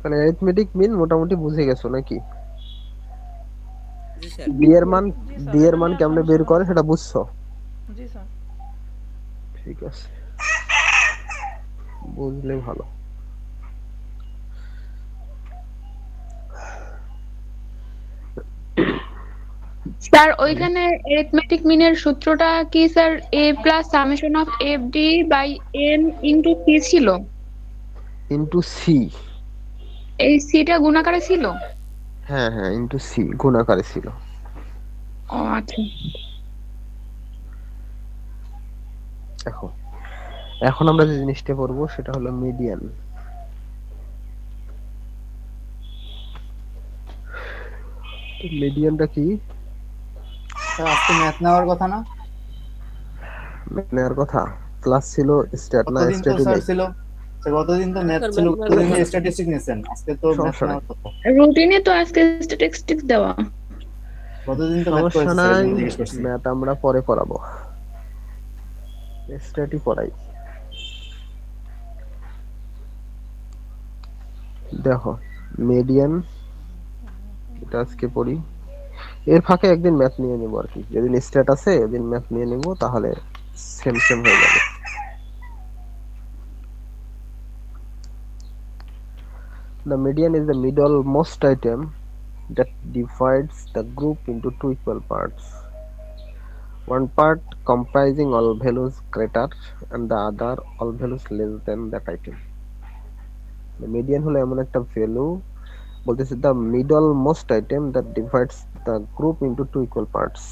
তাহলে অ্যারিথমেটিক মিন মোটামুটি বুঝে গেছো নাকি? জি স্যার। ডি এর মান, জি স্যার, ডি এর এটা মান নিয়ে আর কেমনে বের সমস্যা নাই। করে সেটা বুঝছো? জি স্যার। ঠিক আছে, বুঝলে ভালো। স্যার তাহলে ওইখানে অ্যারিথমেটিক মিনের সূত্রটা কি sir? A plus summation of F D by N into C ছিল। Into C. এই সিটা গুণাকারে ছিল। হ্যাঁ হ্যাঁ, ইন্টু সি গুণাকারে ছিল। ও আচ্ছা। দেখো, এখন আমরা যে জিনিসটা পড়বো সেটা হলো মিডিয়ান। মিডিয়ানটা কি? স্যার আজকে ম্যাথ নেওয়ার কথা না? নেওয়ার কথা। ক্লাস ছিল স্ট্যাট না, কতদিন তো স্ট্যাটই স্যার নেই। ছিল, স্যার গতদিন তো হ্যাঁ ম্যাথ স্যার, ছিল, ম্যাথ নেওয়ার গতদিন কথা না। স্ট্যাটিস্টিক নিয়েছেন, আজকে তো ম্যাথ সমস্যা নাই, নেওয়ার কথা। রুটিনে তো আজকে স্ট্যাটিস্টিক্স দেওয়া। গতদিন তো ম্যাথ সমস্যা করেছে স্যার, এই নাই, জন্য জিজ্ঞেস করছি। ম্যাথ আমরা পরে পড়াবো, স্ট্যাটই পড়াই। দেখো, মিডিয়ান এটা আজকে পড়ি, এর ফাঁকে একদিন ম্যাথ নিয়ে নেবো আর কি। যেদিন স্ট্যাট আছে ওদিন ম্যাথ নিয়ে নেবো, তাহলে সেম সেম হয়ে যাবে। The median is the middlemost item that divides the group into two equal parts. One part comprising all values greater and the other all values less than that item. The median হলো এমন একটা value, বলতেছে the middlemost item that divides the group into two equal parts.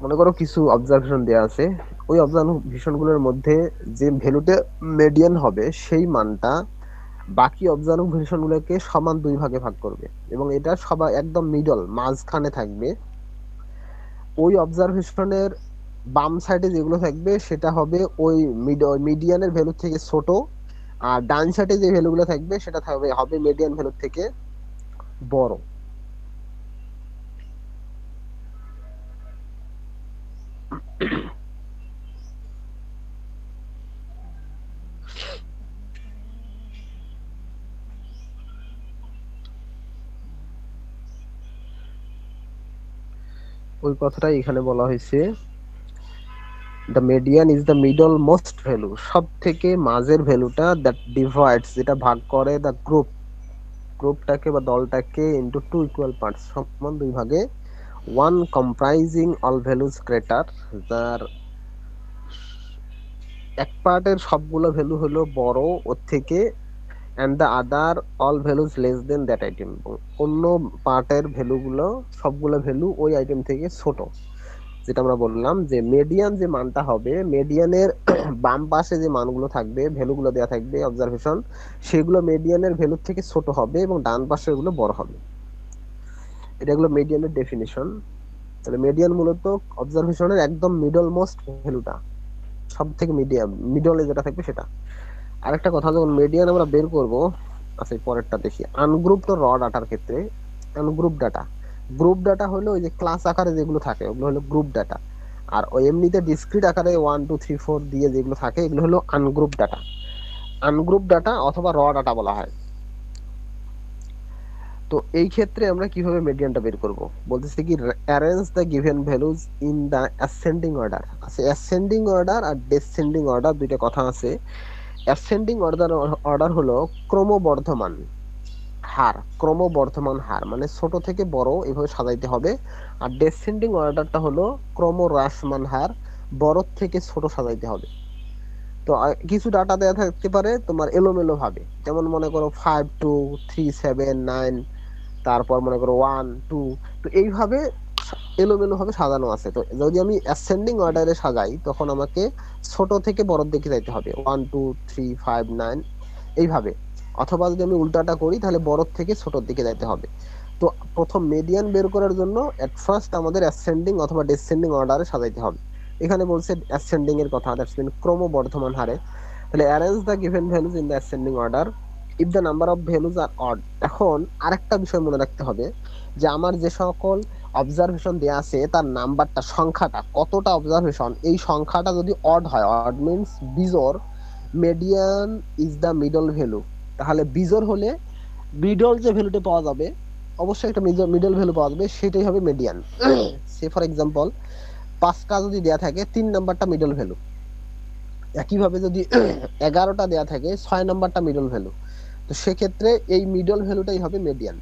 মনে করো কিছু observation দেয়া আছে, ওই অবজারভেশন গুলোর মধ্যে যে ভ্যালুটা মিডিয়ান হবে সেই মানটা বাকি অবজারভেশন গুলোকে সমান দুই ভাগে ভাগ করবে, এবং এটা সবাই একদম মিডল মাঝখানে থাকবে। ওই অবজারভেশনের বাম সাইডে যেগুলো থাকবে সেটা হবে ওই মিডিয়ানের ভ্যালু থেকে ছোট, আর ডান সাইডে যে ভ্যালুগুলো থাকবে সেটা থাকবে হবে মিডিয়ান ভ্যালু থেকে বড়। ওই কথাটাই এখানে বলা হয়েছে, the median is the middle most value, সব থেকে মাঝের ভ্যালুটা, দ্যাট ডিভাইডস যেটা ভাগ করে দ্য গ্রুপটাকে বা দলটাকে ইনটু টু ইকুয়াল পার্টস সমান দুই ভাগে। One comprising all values greater, যার এক পার্টের সবগুলো ভ্যালু হলো বড় ওর থেকে, and the other all values less than that item, অন্য পার্টের ভ্যালুগুলো সবগুলো ভ্যালু ওই আইটেম থেকে ছোট। যেটা আমরা বললাম যে মিডিয়ান যে মানটা হবে, মিডিয়ানের বাম পাশে যে মানগুলো থাকবে, ভ্যালুগুলো দেওয়া থাকবে অবজারভেশন, সেগুলো মিডিয়ানের ভ্যালুর থেকে ছোট হবে এবং ডান পাশের গুলো বড় হবে। এটা হলো মিডিয়ানের ডেফিনিশন। তাহলে মিডিয়ান মূলত অবজারভেশনের একদম মিডল মোস্ট ভ্যালুটা, সব থেকে মিডিয়াম মিডলে যেটা থাকবে সেটা। আরেকটা কথা, যখন মিডিয়ান আমরা বের করব, আচ্ছা পরেরটা দেখি। আনগ্রুপড র ডাটার ক্ষেত্রে, আনগ্রুপ ডাটা, গ্রুপ ডাটা হলো ওই যে ক্লাস আকারে যেগুলো থাকে ওগুলো হলো গ্রুপ ডাটা, আর ওই এমনিতে ডিসক্রিট আকারে 1 2 3 4 দিয়ে যেগুলো থাকে এগুলো হলো আনগ্রুপ ডাটা। আনগ্রুপ ডাটা অথবা র ডাটা বলা হয়। তো এই ক্ষেত্রে আমরা কিভাবে মিডিয়ানটা বের করব, বলতেছে কি arrange the given values in the ascending order. আচ্ছা, অ্যাসেন্ডিং অর্ডার আর ডেসেন্ডিং অর্ডার দুইটা কথা আছে। অ্যাসেন্ডিং অর্ডার অর্ডার হলো ক্রমবর্ধমান হার, ক্রমবর্ধমান হার মানে ছোট থেকে বড় এভাবে সাজাইতে হবে। আর ডেসেন্ডিং অর্ডারটা হলো ক্রমহ্রাসমান হার, বড় থেকে ছোট সাজাইতে হবে। তো কিছু ডাটা দেওয়া থাকতে পারে তোমার এলোমেলো ভাবে, যেমন মনে করো 5 2 3 7 9, তারপর মনে করো 1 2, তো এইভাবে এলোমেলো ভাবে সাজানো আছে। তো যদি আমি অ্যাসেন্ডিং অর্ডারে সাজাই তখন আমাকে ছোট থেকে বড়র দিকে যাইতে হবে, 1 2 3 5 9 এইভাবে। অথবা যদি আমি উল্টাটা করি তাহলে বড় থেকে ছোটর দিকে যাইতে হবে। তো প্রথম মিডিয়ান বের করার জন্য এট ফার্স্ট আমাদের অ্যাসেন্ডিং অথবা ডিসেন্ডিং অর্ডারে সাজাইতে হবে। এখানে বলছে অ্যাসেন্ডিং এর কথা, দ্যাটস মিন ক্রমবর্ধমান হারে। তাহলে arrange the given values in the ascending order if the number of values are odd. এখন আরেকটা বিষয় মনে রাখতে হবে যে আমার যে সকল অবজারভেশন দেয়া আছে তার নাম্বারটা, সংখ্যাটা কতটা অবজারভেশন, এই সংখ্যাটা যদি অড হয়, অড মিন্স বিজোড়, median is the middle value, তাহলে বিজোড় হলে মিডল যে ভ্যালুটা পাওয়া যাবে, অবশ্যই একটা মিডল ভ্যালু পাওয়া যাবে, সেটাই হবে মিডিয়ান। সে ফর এক্সাম্পল 5টা যদি দেয়া থাকে 3 নাম্বারটা মিডল ভ্যালু, একইভাবে যদি 11টা দেয়া থাকে 6 নাম্বারটা মিডল ভ্যালু, তো সেক্ষেত্রে এই মিডল ভ্যালুটাই হবে মিডিয়ান।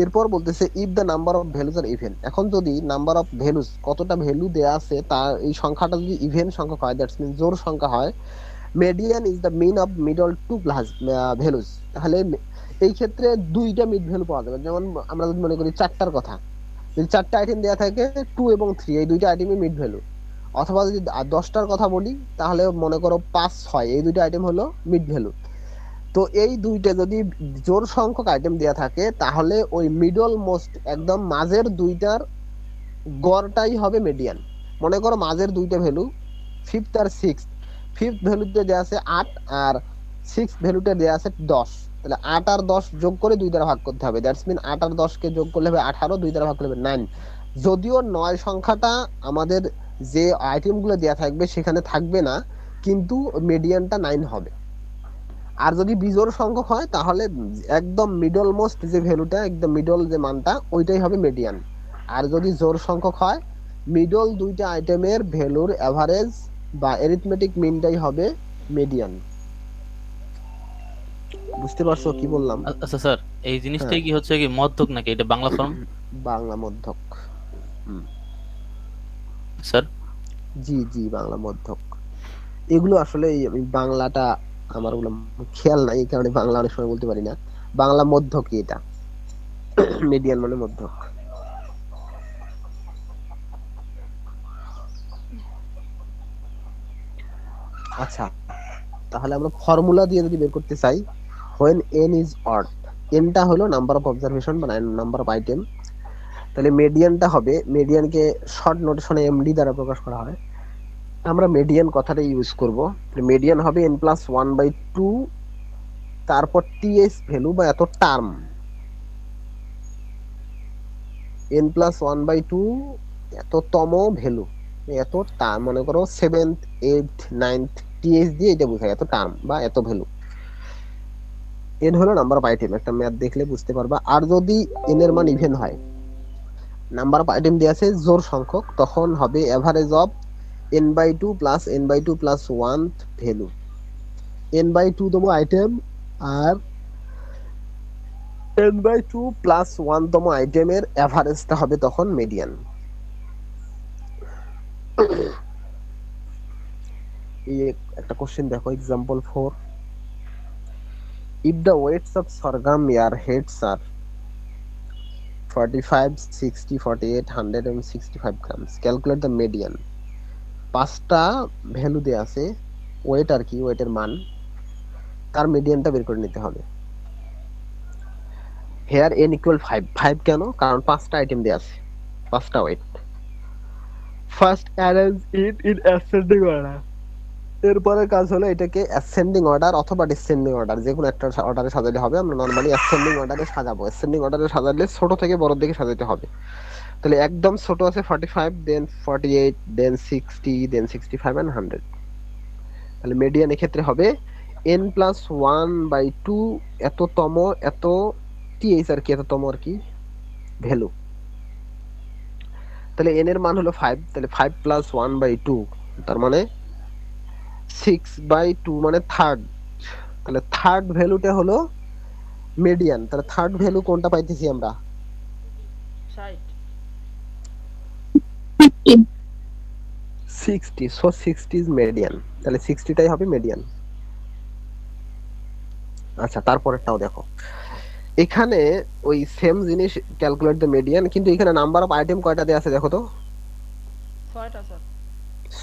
এরপর বলতেছে if the number of values are even. এখন যদি নাম্বার অফ ভ্যালুজ কতটা ভ্যালু দেয়া আছে তার এই সংখ্যাটা যদি ইভেন সংখ্যা হয়, দ্যাটস মিন জোড় সংখ্যা হয়, median is the mean of middle two plus values. তাহলে এই ক্ষেত্রে দুইটা মিড ভ্যালু পাওয়া যাবে। যেমন আমরা যদি মনে করি 4টার কথা, যদি 4টা আইটেম দেয়া থাকে 2 এবং 3, এই দুইটা আইটেমই মিড ভ্যালু। অথবা যদি 10টার কথা বলি তাহলে মনে করো 5, 6, এই দুইটা আইটেম হলো মিড ভ্যালু। তো এই দুইটা যদি জোড় সংখ্যক আইটেম দেয়া থাকে তাহলে ওই মিডল মোস্ট একদম মাঝের দুইটার গড়টাই হবে মিডিয়ান। মনে করো মাঝের দুইটা ভ্যালু 5th আর 6th, 5th ভ্যালুতে দেয়া আছে 8 আর 6th ভ্যালুতে দেয়া আছে 10, তাহলে 8 আর 10 যোগ করে 2 দ্বারা ভাগ করতে হবে। দ্যাটস মিন 8 আর 10 কে যোগ করলে হবে 18, 2 দ্বারা ভাগ করলে হবে 9। যদিও 9 সংখ্যাটা আমাদের যে আইটেমগুলো দেয়া থাকবে সেখানে থাকবে না, কিন্তু মিডিয়ানটা 9 হবে। আর যদি বিজোড় সংখ্যক হয় তাহলে একদম মিডল মোস্ট যে ভ্যালুটা, একদম মিডল যে মানটা, ওইটাই হবে মিডিয়ান। আর যদি জোড় সংখ্যক হয়, মিডল দুইটা আইটেমের ভ্যালুর এভারেজ বা অ্যারিথমেটিক মিনটাই হবে মিডিয়ান। বুঝতে পারছো কি বললাম? আচ্ছা স্যার, এই জিনিসটাই কি হচ্ছে কি মধ্যক নাকি এটা বাংলা ফর্ম? বাংলা মধ্যক। স্যার জি জি, বাংলা মধ্যক। এগুলো আসলে আমি বাংলাটা আমার ওগুলো খেয়াল নাই, এই কারণে বাংলা অনেক সময় বলতে পারি না। বাংলা মধ্যকই এটা, মিডিয়ান মানে মধ্যক। আচ্ছা, তাহলে আমরা ফর্মুলা দিয়ে যদি বের করতে চাই, when n is odd, nটা হলো নাম্বার অফ অবজারভেশন বা নাম্বার অফ আইটেম, তাহলে মিডিয়ানটা হবে, মিডিয়ানকে শর্ট নোটেশনে এমডি দ্বারা প্রকাশ করা হয়, আমরা মিডিয়ান কথাটা ইউজ করব। মিডিয়ান হবে n+1/2, তারপর টিএস ভ্যালু বা এত টার্ম, n+1/2 এততম ভ্যালু, এত টার্ম, মনে করো 7th 8th 9th টিএস দিয়ে এটা বোঝায় এত টার্ম বা এত ভ্যালু। এন হলো নাম্বার অফ আইটেম, একটা ম্যাথ দেখলে বুঝতে পারবা। আর যদি এন এর মান ইভেন হয়, নাম্বার অফ আইটেম দিয়ে আছে জোড় সংখ্যক, তখন হবে average of n/2 plus n/2 plus 1th value. n/2 তম আইটেম আর n/2 প্লাস 1 তম আইটেমের এভারেজটা হবে তখন মিডিয়ান। এই একটা কোশ্চেন দেখো, example 4, if the weights of sorghum year heads are 45, 60, 48, 100 and 65 grams, calculate the median। 5টা ভ্যালু দেয়া আছে, ওয়েট আর কি, ওয়েটের মান, তার মিডিয়ানটা বের করে নিতে হবে। হেয়ার n ইকুয়াল 5, 5 কেন? কারণ 5টা আইটেম দেয়া আছে, 5টা weight. First arrange it in ascending order. এরপরে কাজ হলো এটাকে অ্যাসেন্ডিং অর্ডার অথবা ডিসেন্ডিং অর্ডার, যে কোনো একটা অর্ডারে সাজালে হবে। আমরা নরমালি অ্যাসেন্ডিং অর্ডারে সাজাবো। অ্যাসেন্ডিং অর্ডারে সাজালে ছোট থেকে বড় দিকে সাজাতে হবে। তাহলে একদম ছোট আছে 45, দেন 48, দেন 60, দেন 65 এন্ড 100। তাহলে মিডিয়ান এক্ষেত্রে হবে n+1/2 এততম, এত টিএইচ আর কি, এততম আর কি ভ্যালু। তাহলে n এর মান হলো 5, তাহলে 5 + 1/2 তার মানে 6/2 মানে থার্ড। তাহলে থার্ড ভ্যালুটা হলো মিডিয়ান। তাহলে থার্ড ভ্যালু কোনটা পাইতেছি আমরা? 60। So 60 is median. তাহলে 60টাই হবে মিডিয়ান। আচ্ছা, তারপরেরটাও দেখো। এখানে ওই সেম জিনিস, ক্যালকুলেট দ্য মিডিয়ান, কিন্তু এখানে নাম্বার অফ আইটেম কয়টা দেয়া আছে দেখো তো? 6টা স্যার।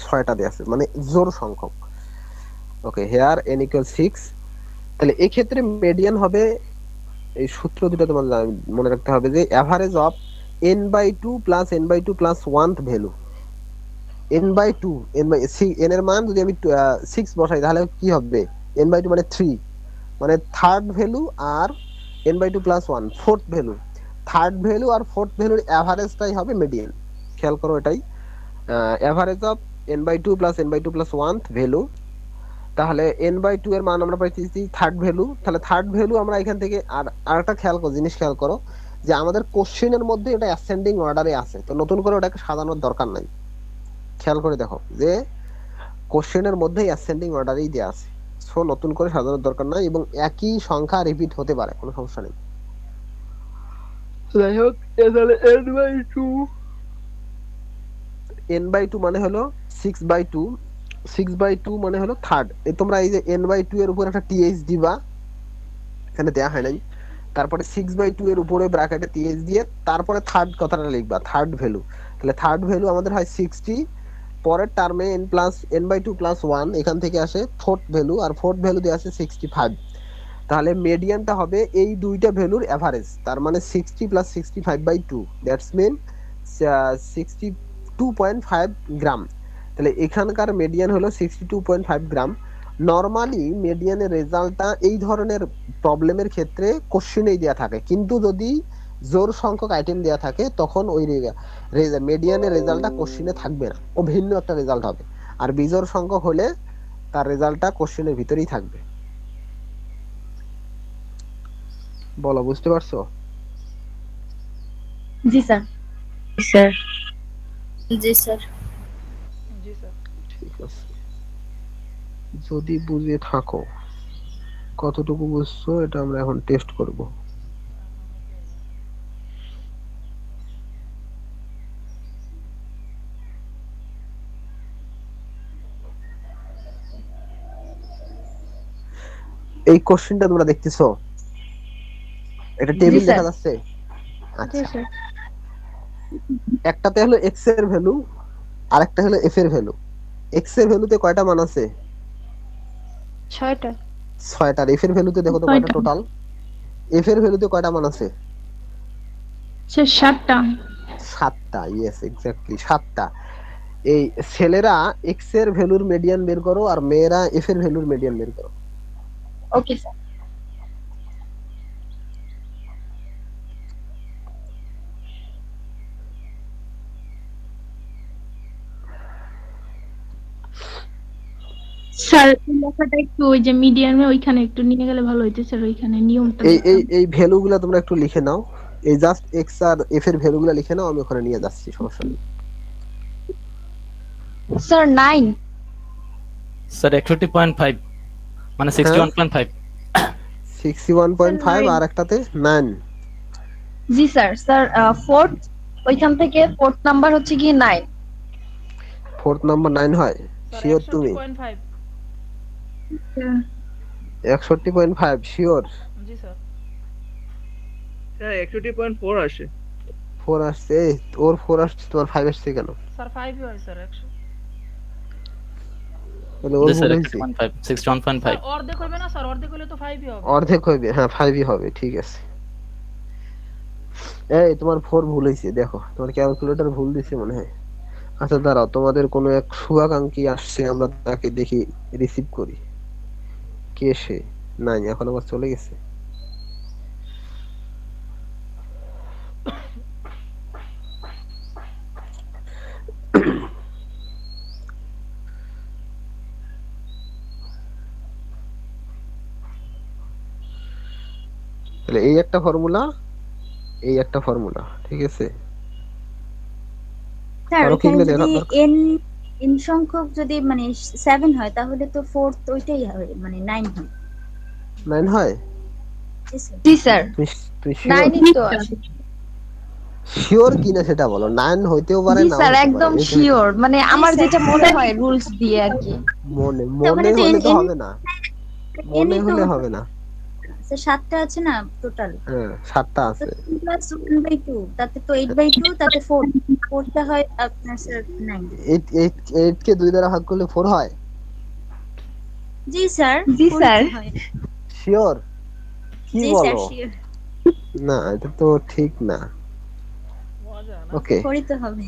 6টা দেয়া আছে, মানে জোড় সংখ্যক। ওকে, হেয়ার n = 6। তাহলে এই ক্ষেত্রে মিডিয়ান হবে, এই সূত্র দুটো তোমার মনে রাখতে হবে, যে average of n/2 plus n/2 plus 1th value. n/2 n এর মান যদি আমি 6 বসাই তাহলে কি হবে? n/2 মানে 3, মানে থার্ড ভ্যালু আর n/2 plus 1 fourth value. Third value আর ফোর্থ ভ্যালুর এভারেজটাই হবে মিডিয়ান। খেয়াল করো এটাই, average of n/2 plus n/2 plus 1th value তাহলে n/2 এর মান আমরা পাইতেছি থার্ড ভ্যালু। তাহলে থার্ড ভ্যালু আমরা এখান থেকে আর একটা জিনিস খেয়াল করো যে আমাদের কোশ্চেনের মধ্যে এটা অ্যাসেন্ডিং অর্ডারে আছে, তো নতুন করে ওটাকে সাজানোর দরকার নাই। খেয়াল করে দেখো যে কোশ্চেনের মধ্যে অ্যাসেন্ডিং অর্ডারেই দেওয়া আছে, সো নতুন করে সাজানোর দরকার নাই, এবং একই সংখ্যা রিপিট হতে পারে, কোনো সমস্যা নেই। যাই হোক, তাহলে n/2 মানে হলো 6/2, 6/2 মানে হলো থার্ড। তোমরা এই যে n/2 এর উপর একটা th দিবা, এখানে দেয়া হয় নাই, তারপরে 6/2 এর উপরে ব্র্যাকেটে th দিয়ে তারপরে থার্ড কথাটা লিখবা, থার্ড ভ্যালু। তাহলে থার্ড ভ্যালু আমাদের হয় 60, পরের টার্মে n/2 প্লাস 1 এখান থেকে আসে ফোর্থ ভ্যালু, আর ফোর্থ ভ্যালু দিয়ে আসে 65। তাহলে মিডিয়ানটা হবে এই দুইটা ভ্যালুর এভারেজ, তার মানে 60 প্লাস 65/2, দ্যাটস মিন 62.5 গ্রাম। তাহলে এখানকার মিডিয়ান হলো 62.5 গ্রাম। নরমালি মিডিয়ানের রেজাল্টটা এই ধরনের প্রবলেমের ক্ষেত্রে কোশ্চেনেই দেয়া থাকে, কিন্তু যদি জোর সংখ্যক আইটেম দেয়া থাকে তখন ওই মিডিয়ানের রেজাল্টটা কোশ্চেনে থাকবে না, ও ভিন্ন একটা রেজাল্ট হবে। আর বিজোড় সংখ্যক হলে তার রেজাল্টটা কোশ্চেনের ভিতরেই থাকবে। বলো, বুঝতে পারছো? জি স্যার। স্যার জি স্যার। জি স্যার। ঠিক আছে, যদি বুঝে থাকো, কতটুকু বুঝছো এটা আমরা এখন টেস্ট করব। এই কোশ্চেনটা তোমরা দেখতেছো, এটা টেবিল স্যার। দেখা যাচ্ছে? জি আচ্ছা, স্যার। একটাতে হলো x এর ভ্যালু, আরেকটা হলো f এর ভ্যালু। x এর ভ্যালুতে কয়টা মান আছে? 6টা। 6টা। f এর ভ্যালুতে দেখো তো কয়টা 6টা। টোটাল? f এর ভ্যালুতে কয়টা মান আছে? স্যার 7টা। 7টা। ইয়েস, এক্স্যাক্টলি 7টা। এই ছেলেরা x এর ভ্যালুর মিডিয়ান বের করো, আর মেয়েরা f এর ভ্যালুর মিডিয়ান বের করো। Okay sir. স্যার এই লেখাটা একটু ওই যে মিডিয়ামে ওইখানে একটু নিয়ে গেলে ভালো হইতো স্যার, ওইখানে নিয়মটা এই এই দেখতাম। এই ভ্যালুগুলো তোমরা একটু লিখে নাও, এই জাস্ট x আর f এর ভ্যালুগুলো লিখে নাও, আমি ওখানে নিয়ে যাচ্ছি, সমস্যা নেই। স্যার 9। স্যার 61.5 মানে 61.5। 61.5 আর একটাতে 9। জি স্যার। স্যার ফোর্থ, ওইখান থেকে ফোর্থ নাম্বার হচ্ছে কি 9। ফোর্থ নাম্বার 9 হয়? স্যার শিওর তুমি? 61.5। 61.5 শিওর? জি স্যার। স্যার 61.4 আসে। 4 আসছে? এই, ওর 4 আসছে, তোমার 5 আসছে কেন? স্যার 5 হয় স্যার 100। তাহলে ওর জি ভুল স্যার হয়েছে। 61.5 স্যার অর্ধেক হবে না স্যার? অর্ধেক হলে তো 5ই হবে। অর্ধেক হবে, হ্যাঁ 5ই হবে, ঠিক আছে। এই তোমার 4 ভুল হয়েছে, দেখো তোমার ক্যালকুলেটর ভুল দিছে মনে হয়। আচ্ছা দাঁড়াও, তোমাদের কোনো এক শুভাকাঙ্ক্ষী আসছে, আমরা তাকে দেখি রিসিভ করি। কে সে? নাই, এখন আবার চলে গেছে। তাহলে এই একটা ফর্মুলা, এই একটা ফর্মুলা, ঠিক আছে। স্যার আরো ওখানে কিগুলো যদি দেখা দরকার? এন সংখ্যক যদি মানে 7 হয় তাহলে তো ফোর্থ ওইটাই হয়, মানে 9 হয়। 9 হয়? জি স্যার। জি স্যার। তুমি তুমি 9ই তো আসে। শিওর কিনা সেটা বলো। 9 হইতেও পারে, জি নাও স্যার হইতে পারে, একদম এই তো শিওর, মানে আমার স্যার, যেটা মনে হয় রুলস দিয়ে আর কি। মনে ওখানে তো হলে তো এন হবে না, মনে এনই তো হলে হবে না। স্যার 7টা আছে না টোটাল? হ্যাঁ 7টা তো আছে। 3 + 1/2 তাতে তো 8/2, তাতে 4, 4টা হয় আপনার স্যার 9। 8 কে 2 দ্বারা ভাগ করলে 4 হয়? জি স্যার। জি স্যার। হয়। শিওর? কি জি স্যার বলো? শিওর। না, এটা তো ঠিক না। মজা না? ওকে, পড়ি তো হবে।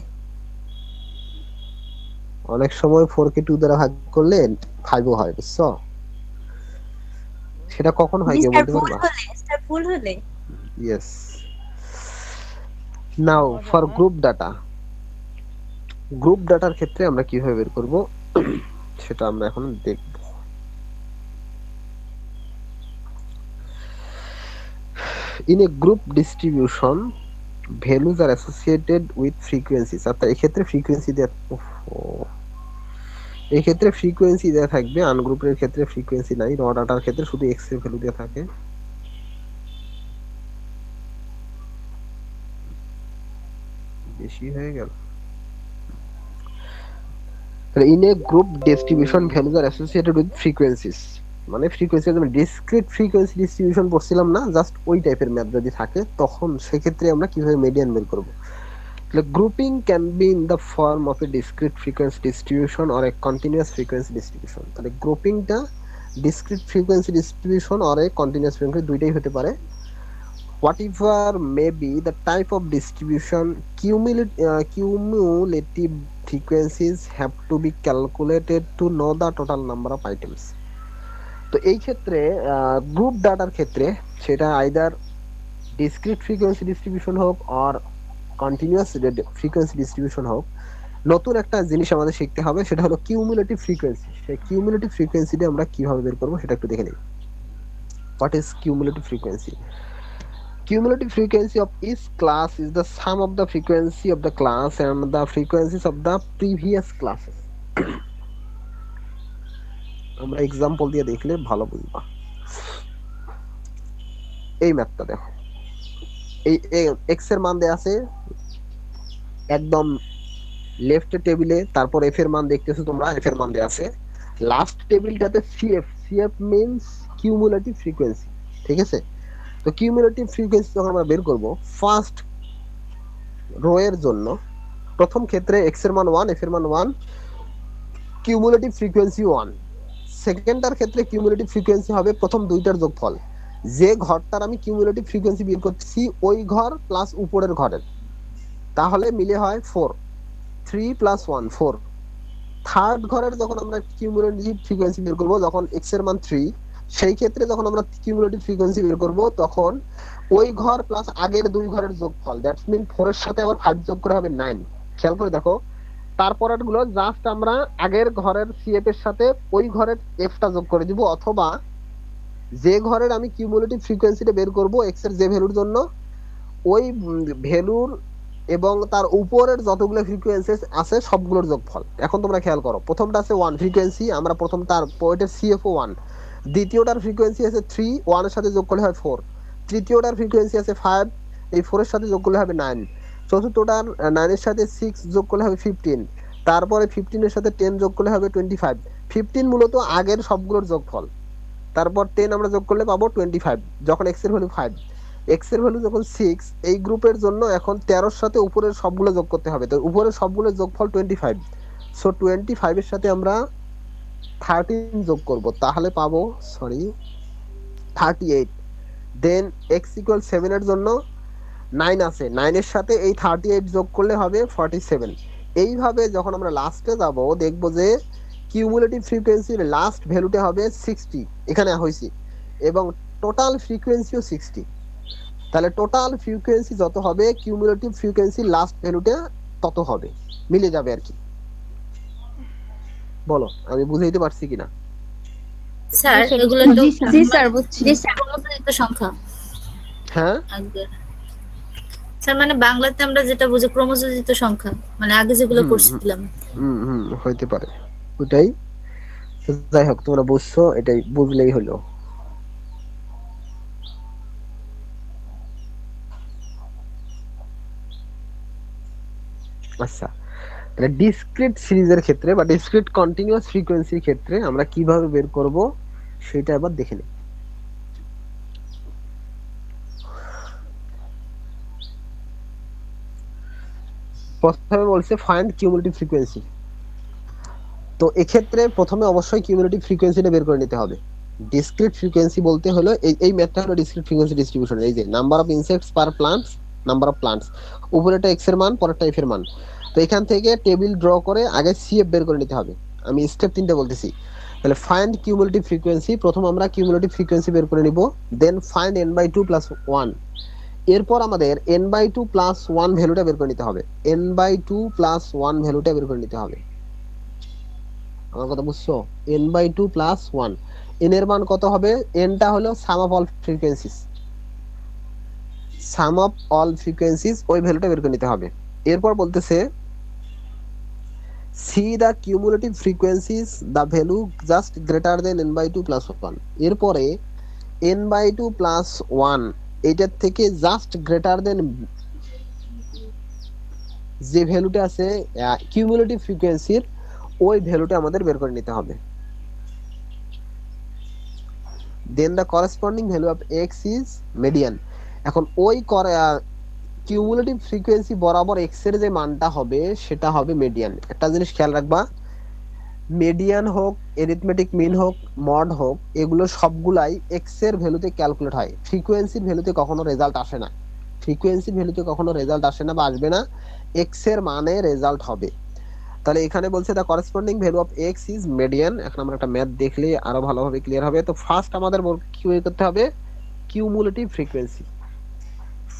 অনেক সময় 4 কে 2 দ্বারা ভাগ করলে 5ও হয়, বুঝছো? সেটা কখন হয় জি কে স্যার বলতে ভুল পারবা? হলে, স্যার ভুল হলে ইয়েস। নাও মজা ফর না? গ্রুপ ডাটা, গ্রুপ ডাটার ক্ষেত্রে আমরা কিভাবে বের করব সেটা আমরা এখন দেখব। In a group distribution values are associated with frequencies. অর্থাৎ এক্ষেত্রে ফ্রিকোয়েন্সি দেওয়া, এক্ষেত্রে ফ্রিকোয়েন্সি দেওয়া থাকবে, আনগ্রুপের ক্ষেত্রে ফ্রিকোয়েন্সি নাই, র ডাটার ক্ষেত্রে শুধু এক্স এর ভ্যালু দেওয়া থাকে। বেশি হয়ে গেল। In a group distribution values are associated with frequencies, মানে ফ্রিকোয়েন্সি আমরা ডিসক্রিট ফ্রিকোয়েন্সি ডিস্ট্রিবিউশন পড়ছিলাম না, জাস্ট ওই টাইপের ম্যাথ যদি থাকে তখন সেক্ষেত্রে আমরা কিভাবে মিডিয়ান বের করব। তাহলে grouping can be in the form of a discrete frequency distribution or a continuous frequency distribution. তাহলে গ্রুপিংটা discrete frequency distribution or a continuous frequency দুইটাই হতে পারে। Whatever may be the type of distribution, cumulative frequencies have to be calculated to know the total number of items. তো এই ক্ষেত্রে group ডাটার ক্ষেত্রে সেটা আইদার ডিসক্রিট ফ্রিকোয়েন্সি ডিস্ট্রিবিউশন হোক আর কন্টিনিউয়াস ফ্রিকোয়েন্সি ডিস্ট্রিবিউশন হোক, নতুন একটা জিনিস আমাদের শিখতে হবে, সেটা হলো কিউমুলেটিভ ফ্রিকোয়েন্সি। সেই কিউমুলেটিভ ফ্রিকোয়েন্সিটা আমরা কিভাবে বের করবো সেটা একটু দেখে নিই। What is cumulative frequency? Cumulative frequency of each class is the sum of the frequency of the class and the frequencies of the previous classes. আমরা এক্সাম্পল দিয়ে দেখলে ভালো বুঝবা। এই ম্যাথটা দেখো, এই এক্স এর মান দেয়া আছে একদম লেফট টেবিলে, তারপর এফ এর মান দেখতেছো তোমরা, এফ এর মান দেয়া আছে লাস্ট টেবিলটাতে CF. CF means cumulative frequency, ঠিক আছে? তো কিউমুলেটিভ ফ্রিকোয়েন্সি যখন আমরা বের করব, ফার্স্ট রো এর জন্য প্রথম ক্ষেত্রে এক্স এর মান 1, এফ এর মান 1, কিউমুলেটিভ ফ্রিকোয়েন্সি 1। সেকেন্ডটার ক্ষেত্রে কিউমুলেটিভ ফ্রিকোয়েন্সি হবে প্রথম দুইটার যোগফল, যে ঘরটার আমি কিউমুলেটিভ ফ্রিকোয়েন্সি বের করছি ওই ঘর প্লাস উপরের ঘরের, তাহলে মিলে হয় 4, 3 + 1 4। থার্ড ঘরের যখন আমরা কিউমুলেটিভ ফ্রিকোয়েন্সি বের করব, যখন এক্স এর মান 3, সেই ক্ষেত্রে যখন আমরা কিউমুলেটিভ ফ্রিকোয়েন্সি বের করব তখন ওই ঘর প্লাস আগের দুই ঘরের যোগফল, দ্যাটস মিন 4 এর সাথে আবার 5 যোগ করে হবে 9। খেয়াল করে দেখো, তারপরের গুলো জাস্ট আমরা আগের ঘরের সিএফ এর সাথে ওই ঘরের এফটা যোগ করে দিব, অথবা যে ঘরের আমি কিউমুলেটিভ ফ্রিকোয়েন্সিটা বের করব এক্স এর যে ভ্যালুর জন্য ওই ভ্যালুর এবং তার উপরের যতগুলো ফ্রিকোয়েন্সি আছে সবগুলোর যোগফল। এখন তোমরা খেয়াল করো, প্রথমটা আছে 1 ফ্রিকোয়েন্সি, আমরা প্রথম তার পয়েন্টের সিএফও 1, দ্বিতীয়টার ফ্রিকোয়েন্সি আছে 3, 1 এর সাথে যোগ করলে হয় 4, তৃতীয়টার ফ্রিকোয়েন্সি আছে 5, এই 4 এর সাথে যোগ করলে হবে 9, চতুর্থটার 9 এর সাথে 6 যোগ করলে হবে 15, তারপরে 15 এর সাথে 10 যোগ করলে হবে 25। 15 মূলত আগের সবগুলোর যোগফল, তারপর 10 আমরা যোগ করলে পাবো 25, যখন x এর ভ্যালু 5, x এর ভ্যালু যখন 6, এই গ্রুপের জন্য এখন 13 এর সাথে উপরের সবগুলো যোগ করতে হবে, তো উপরের সবগুলোর যোগফল 25, সো 25 এর সাথে আমরা 13 যোগ করব, তাহলে পাবো 38। দেন x = 7 এর জন্য 9 আছে, 9 এর সাথে এই 38 যোগ করলে হবে 47। এইভাবে যখন আমরা লাস্টে যাব দেখব যে কিউমুলেটিভ ফ্রিকোয়েন্সির লাস্ট ভ্যালুটা হবে 60, এখানে হইছে, এবং টোটাল ফ্রিকোয়েন্সিও 60। তাহলে টোটাল ফ্রিকোয়েন্সি যত হবে কিউমুলেটিভ ফ্রিকোয়েন্সির লাস্ট ভ্যালুটা তত হবে, মিলে যাবে আর কি। বলো আমি বুঝাইতে পারছি কিনা? স্যার এগুলো তো জি স্যার বুঝছি। জি স্যার ক্রমযুক্ত সংখ্যা। হ্যাঁ স্যার মানে বাংলাতে আমরা যেটা বুঝি ক্রমযুক্ত সংখ্যা, মানে আগে যেগুলো করছিলাম। হইতে পারে ওটাই। যাই হোক, তোমরা বুঝছো, এটাই বুঝলেই হলো। আচ্ছা, তাহলে ডিসক্রিট সিরিজের ক্ষেত্রে বা ডিসক্রিট কন্টিনিউয়াস ফ্রিকোয়েন্সির ক্ষেত্রে আমরা কিভাবে বের করব সেটা আবার দেখে নিই। প্রথমে বলছে ফাইন্ড কিউমুলেটিভ ফ্রিকোয়েন্সি। তো এক্ষেত্রে প্রথমে অবশ্যই কিউমুলেটিভ ফ্রিকোয়েন্সিটা বের করে নিতে হবে। ডিসক্রিট ফ্রিকোয়েন্সি বলতে হলো এই ম্যাথটা হলো ডিসক্রিট ফ্রিকোয়েন্সি ডিস্ট্রিবিউশন। এই যে number of insects per plants, number of plants, উপরেরটা এক্স এর মান, পরেরটা এফ এর মান। তো এখান থেকে টেবিল ড্র করে আগে সিএফ বের করে নিতে হবে। আমি স্টেপ 3টা বলতেছি। তাহলে ফাইন্ড কিউমুলেটিভ ফ্রিকোয়েন্সি, প্রথম আমরা কিউমুলেটিভ ফ্রিকোয়েন্সি বের করে নিব, দেন ফাইন্ড n/2 + 1। এরপর আমাদের n/2 + 1 ভ্যালুটা বের করে নিতে হবে, n/2 + 1 ভ্যালুটা বের করে নিতে হবে। আমার কথা বুঝছো? n/2 + 1, n এর মান কত হবে? n টা হলো sum of all frequencies, sum of all frequencies ওই ভ্যালুটা বের করে নিতে হবে। এরপর বলতেছে see the cumulative frequencies the value just greater than n/2 plus 1। এরপরে n/2 প্লাস 1 এটার থেকে জাস্ট গ্রেটার দেন যে ভ্যালুটা আছে কিউমুলেটিভ ফ্রিকোয়েন্সির ওই ভ্যালুটা আমাদের বের করে নিতে হবে। Then the corresponding value of x is median. এখন ওই কিউমুলেটিভ ফ্রিকোয়েন্সি বরাবর এক্স এর যে মানটা হবে সেটা হবে মিডিয়ান। একটা জিনিস খেয়াল রাখবা, মিডিয়ান হোক, এরিথমেটিক মিন হোক, মড হোক, এগুলো সবগুলাই এক্স এর ভ্যালুতে ক্যালকুলেট হয়, ফ্রিকোয়েন্সির ভ্যালুতে কখনো রেজাল্ট আসে না। ফ্রিকোয়েন্সির ভ্যালুতে কখনো রেজাল্ট আসে না বা আসবে না, এক্স এর মানে রেজাল্ট হবে। তাহলে এখানে বলছে the corresponding value of x is median. এখন আমরা একটা ম্যাথ দেখলে আরো ভালোভাবে ক্লিয়ার হবে। তো ফার্স্ট আমাদের কি বের করতে হবে? Cumulative frequency.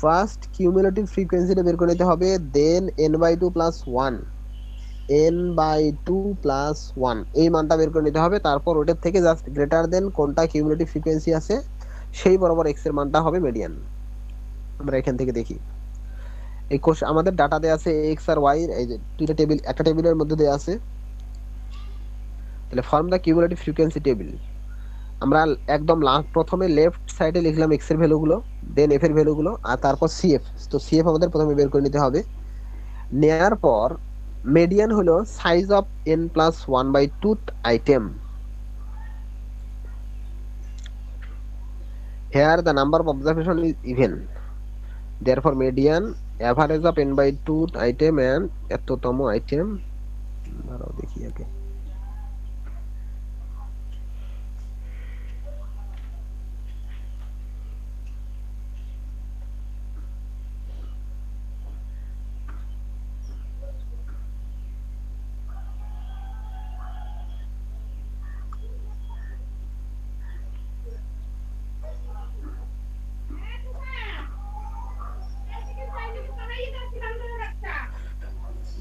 ফার্স্ট কিউমুলেটিভ ফ্রিকোয়েন্সিটা বের করে নিতে হবে, দেন n/2 প্লাস 1, n/2 প্লাস 1 এই মানটা বের করে নিতে হবে। তারপর ওটার থেকে জাস্ট গ্রেটার দেন কোনটা কিউমুলেটিভ ফ্রিকোয়েন্সি আছে সেই বরাবর এক্স এর মানটা হবে মিডিয়ান। আমরা এখান থেকে দেখি এই কোর্স আমাদের ডাটা দেয়া আছে এক্স আর ওয়াই, এই যে দুইটা টেবিল একটা টেবিলের মধ্যে দেয়া আছে। তাহলে ফর্ম দা কিউমুলেটিভ ফ্রিকোয়েন্সি টেবিল। আমরা একদম প্রথমে লেফট সাইডে লিখলাম এক্স এর ভ্যালুগুলো, দেন এফ এর ভ্যালুগুলো, আর তারপর সিএফ। তো সিএফ আমাদের প্রথমে বের করে নিতে হবে। নেয়ার পর মিডিয়ান হলো size of n plus 1/2 item. Here the number of observation is even. Therefore median average of n/2 item and এততম আইটেম ধরো দেখি আগে।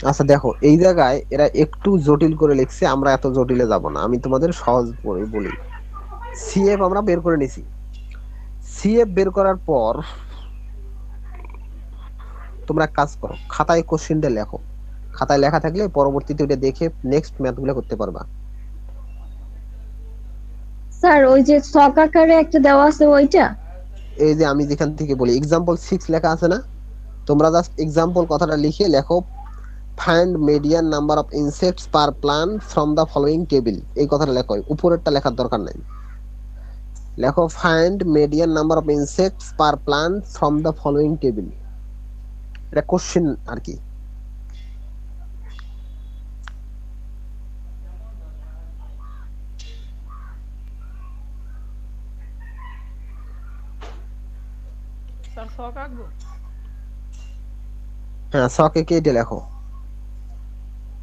আচ্ছা দেখো এই জায়গায় এরা একটু জটিল করে লিখছে, আমরা এত জটিলে যাব না, আমি তোমাদের সহজ করে বলি। সিএফ আমরা বের করে নিছি। সিএফ বের করার পর তোমরা কাজ করো, খাতায় কোশ্চেনটা লেখো। খাতায় লেখা থাকলে পরবর্তীতে ওটা দেখে নেক্সট ম্যাথগুলো করতে পারবা। স্যার ওই যে ছক আকারে একটা দেওয়া আছে ওইটা? এই যে আমি যেখান থেকে বলি एग्जांपल 6 লেখা আছে না, তোমরা জাস্ট एग्जांपल কথাটা লিখে লেখো find median number of insects per plant from the following table. এই কথাটা লেখো, উপরেরটা লেখার দরকার নাই। লেখো find median number of insects per plant from the following table. এটা কোশ্চেন আর কি। স্যার ছক আঁকবো? হ্যাঁ ছকে কে এটা লেখো,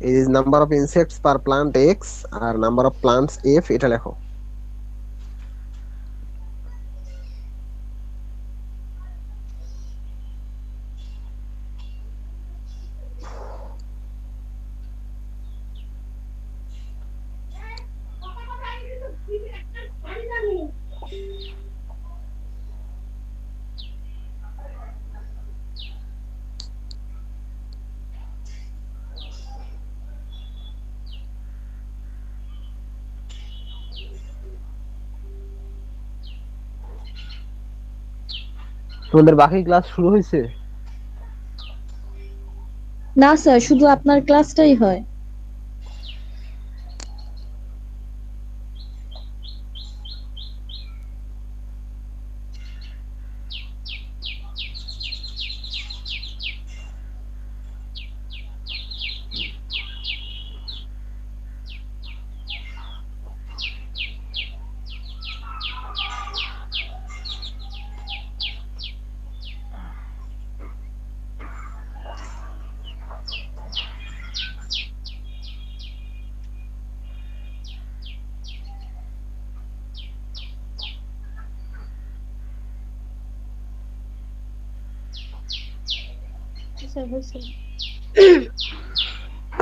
এই number of insects per plant X আর নাম্বার অফ প্লান্টস এফ এটা লেখো। তোমাদের বাকি ক্লাস শুরু হয়েছে? না স্যার, শুধু আপনার ক্লাসটাই হয়।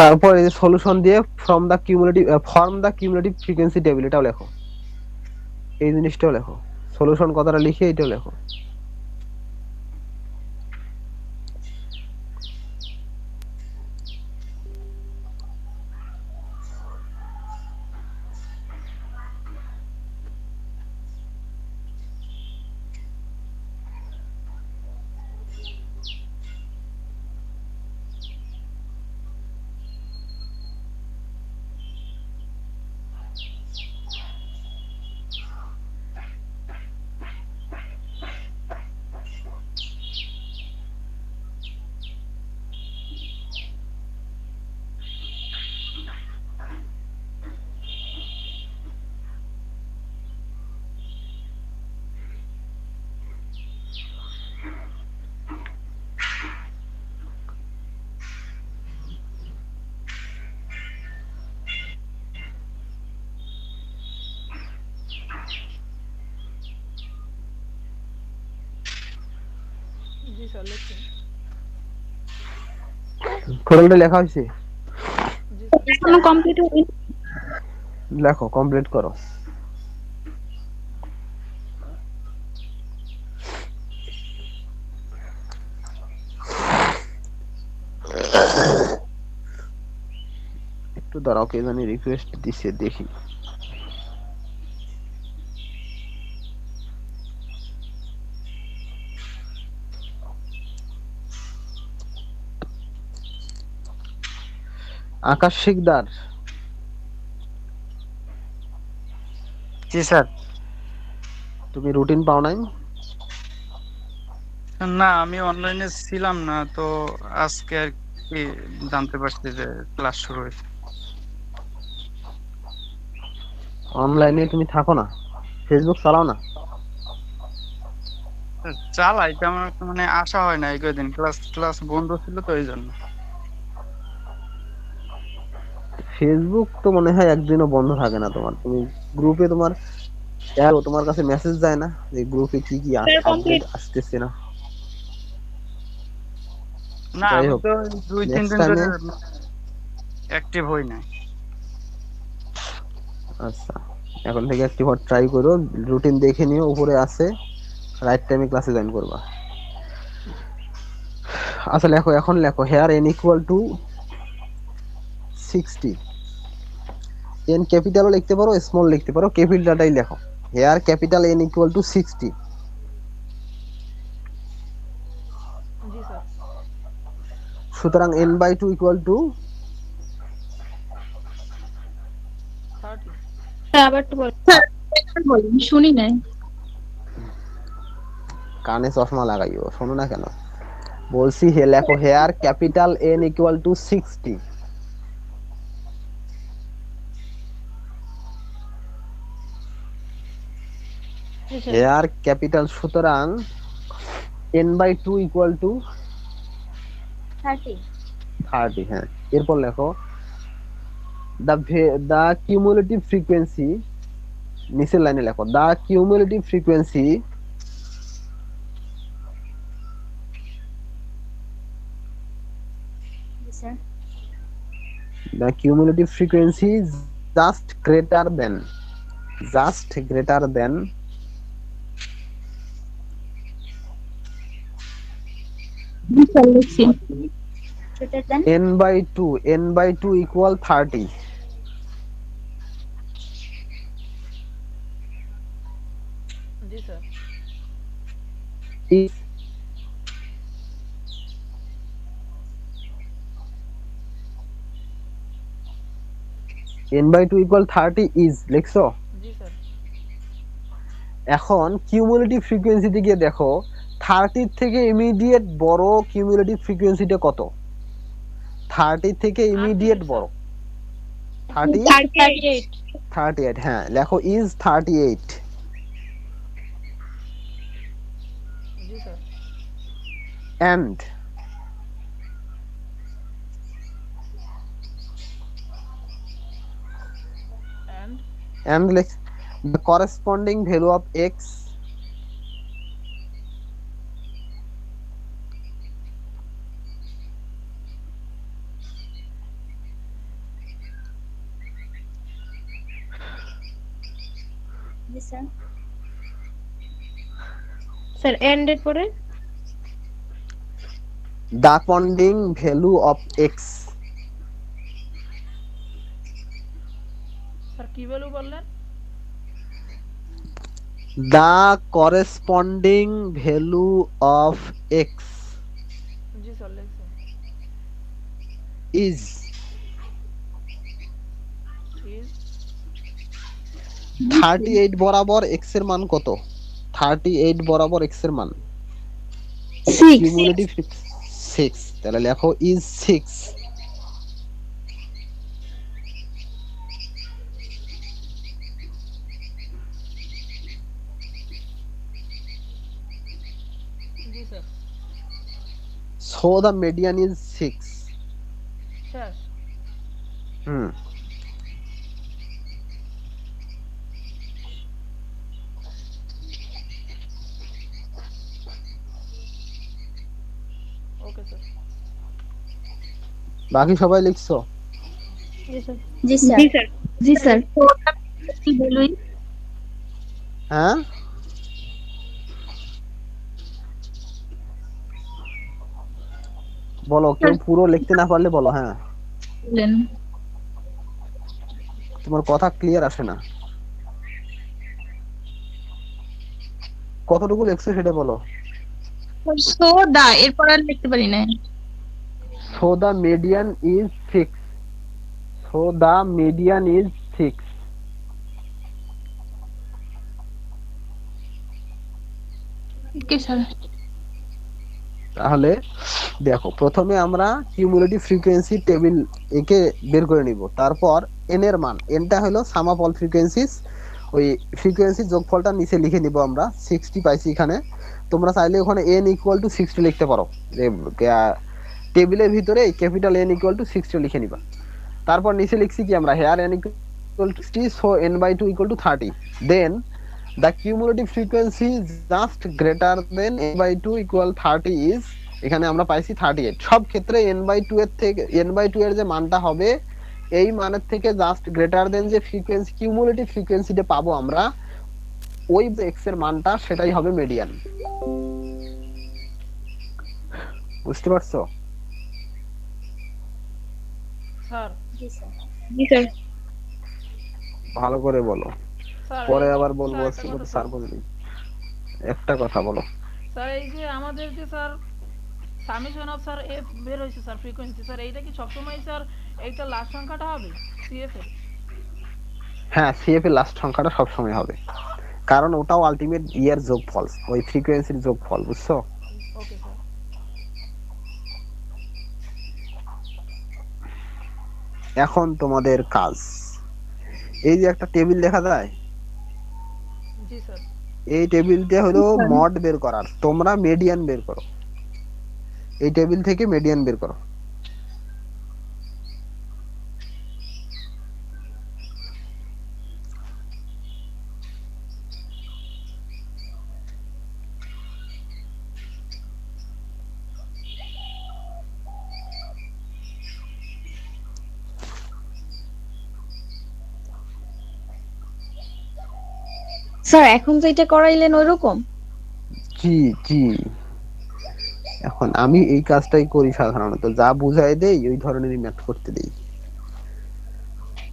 তারপর এই যে সলিউশন দিয়ে ফর্ম দা কিউমুলেটিভ ফ্রিকোয়েন্সি টেবিল এটাও লেখো, এই জিনিসটাও লেখো। সলিউশন কথাটা লিখে এটাও লেখো। স্যার লিখছেন। টোটালটা লেখা হয়েছে? জি স্যার। এখনো কমপ্লিট হয়নি। লেখো, কমপ্লিট করো। একটু দাঁড়াও, কে জানি রিকোয়েস্ট দিছে, দেখি। আকাশ শিকদার, জি স্যার। তুমি রুটিন পাও নাই? না, আমি অনলাইনে ছিলাম না তো, আজকে আর কি জানতে পারছি যে ক্লাস শুরু হয়েছে। অনলাইনে তুমি থাকো না? ফেসবুক চালাও না? চালাই, তেমন একটা মানে আসা হয় না এই কয়দিন, ক্লাস ক্লাস বন্ধ ছিল তো এই জন্য। ফেসবুক তো মনে হয় একদিনও বন্ধ থাকে না তোমার। তুমি গ্রুপে তোমার তোমার কাছে মেসেজ যায় না যে গ্রুপে কি কি স্যার আপডেট কমপ্লিট। আসতেছে না? না, যাই আমি হোক, তো 2-3 নেক্সট দিন টাইমে। ধরে অ্যাক্টিভ হই নাই। আচ্ছা, এখন থেকে অ্যাক্টিভ হওয়ার ট্রাই করো, রুটিন দেখে নিও, উপরে আছে, রাইট টাইমে ক্লাসে জয়েন করবা। আচ্ছা লেখো, এখন লেখো here n equal to 60। N ক্যাপিটালও লিখতে পারো, স্মল লিখতে পারো, ক্যাপিটালটাই লেখো। Here capital n equal to 60। জি স্যার। সুতরাং n/2 ইকুয়াল টু 30। স্যার আবার একটু বলুন। স্যার একবার বলুন, শুনি নাই। কানে চশমা লাগাইও, শোনো না কেন? বলছি হে লেখো here capital n equal to 60। জি স্যার। হেয়ার ক্যাপিটাল, সুতরাং n/2 ইকুয়াল টু 30। 30। হ্যাঁ, এরপর লেখো the cumulative frequency, নিচের লাইনে লেখো the cumulative frequency G sir. the cumulative frequency is just greater than G sir লিখছি। Greater than n/2 equal 30 G sir. is n/2 equal 30 is লিখছো? জি sir. এখন cumulative ফ্রিকোয়েন্সিতে গিয়ে দেখো 30 থেকে ইমিডিয়েট বড় কিউমুলেটিভ ফ্রিকোয়েন্সিটা কত? 30 থেকে ইমিডিয়েট বড় 30 38। 38। হ্যাঁ, লেখো is 38 জি sir. and And the corresponding value of x জি স্যার। স্যার এন্ড এর পরে the corresponding value of x sir কি ভ্যালু বললেন? the corresponding value of x জি স্যার লিখছেন। is Is 38 বরাবর x এর মান কত? 38 বরাবর x এর মান 6। কিউমুলেটিভ 6। তাহলে লেখো is 6। G sir. so the median is 6। শেষ। হুম, বাকি সবাই লিখছো? জি স্যার। জি স্যার। জি স্যার। হ্যাঁ, বলো, কেউ পুরো লিখতে না পারলে বলো। হ্যাঁ, তোমার কথা ক্লিয়ার আসে না। কতটুকু লিখছো সেটা বলো। সোডা এরপর আর লিখতে পারি না। So the median is 6. So the median is 6. Okay sir. তাহলে দেখো, প্রথমে আমরা কিউমুলেটিভ ফ্রিকোয়েন্সি টেবিল একে বের করে নিব। তারপর এন এর মান, এনটা হলো সাম অফ অল ফ্রিকোয়েন্সিস, ওই ফ্রিকোয়েন্সির যোগফলটা নিচে লিখে নিব আমরা। 60 পাইছি এখানে। তোমরা চাইলে ওখানে n ইকুয়াল টু 60 লিখতে পারো, টেবিলের ভিতরে ক্যাপিটাল N ইকুয়াল টু 60 লিখে নিবা। তারপর নিচে লিখছি কি আমরা, here n equal to 60, so n/2 equal to 30। Then the cumulative frequency just greater than n/2 equal 30 is, এখানে আমরা পাইছি 38। সব ক্ষেত্রে n/2 এর থেকে n/2 এর যে মানটা হবে, এই মানের থেকে জাস্ট গ্রেটার দেন যে ফ্রিকোয়েন্সি, কিউমুলেটিভ ফ্রিকোয়েন্সিটা পাবো আমরা, ওই x এর মানটা, সেটাই হবে মিডিয়ান। বুঝতে পারছো? স্যার। জি স্যার। জি স্যার। ভালো করে বলো, স্যার পরে এই- আবার বলবো স্যার, একটা কথা স্যার বলবি। একটা কথা বলো। স্যার, এই যে আমাদের যে sir summation of sir F বের হয়েছে স্যার ফ্রিকোয়েন্সি, স্যার এইটা কি সবসময় স্যার এইটা লাস্ট সংখ্যাটা হবে সিএফ এর? হ্যাঁ, সিএফ এর লাস্ট সংখ্যাটা সব সময় হবে, কারণ ওটাও আলটিমেট ইয়ার যোগফল, ওই ফ্রিকোয়েন্সির যোগফল। বুঝছো? Okay sir. এখন তোমাদের কাজ, এই যে একটা টেবিল দেখা যায়, জি স্যার। এই টেবিলটা হলো মড বের করার। তোমরা মিডিয়ান বের করো, এই টেবিল থেকে মিডিয়ান বের করো। স্যার এখন তো এটা করাইলেন ওইরকম। জি জি, এখন আমি এই কাজটাই করি সাধারণত, যা বুঝাই দেই ওই ধরনেরই ম্যাথ করতে দেই।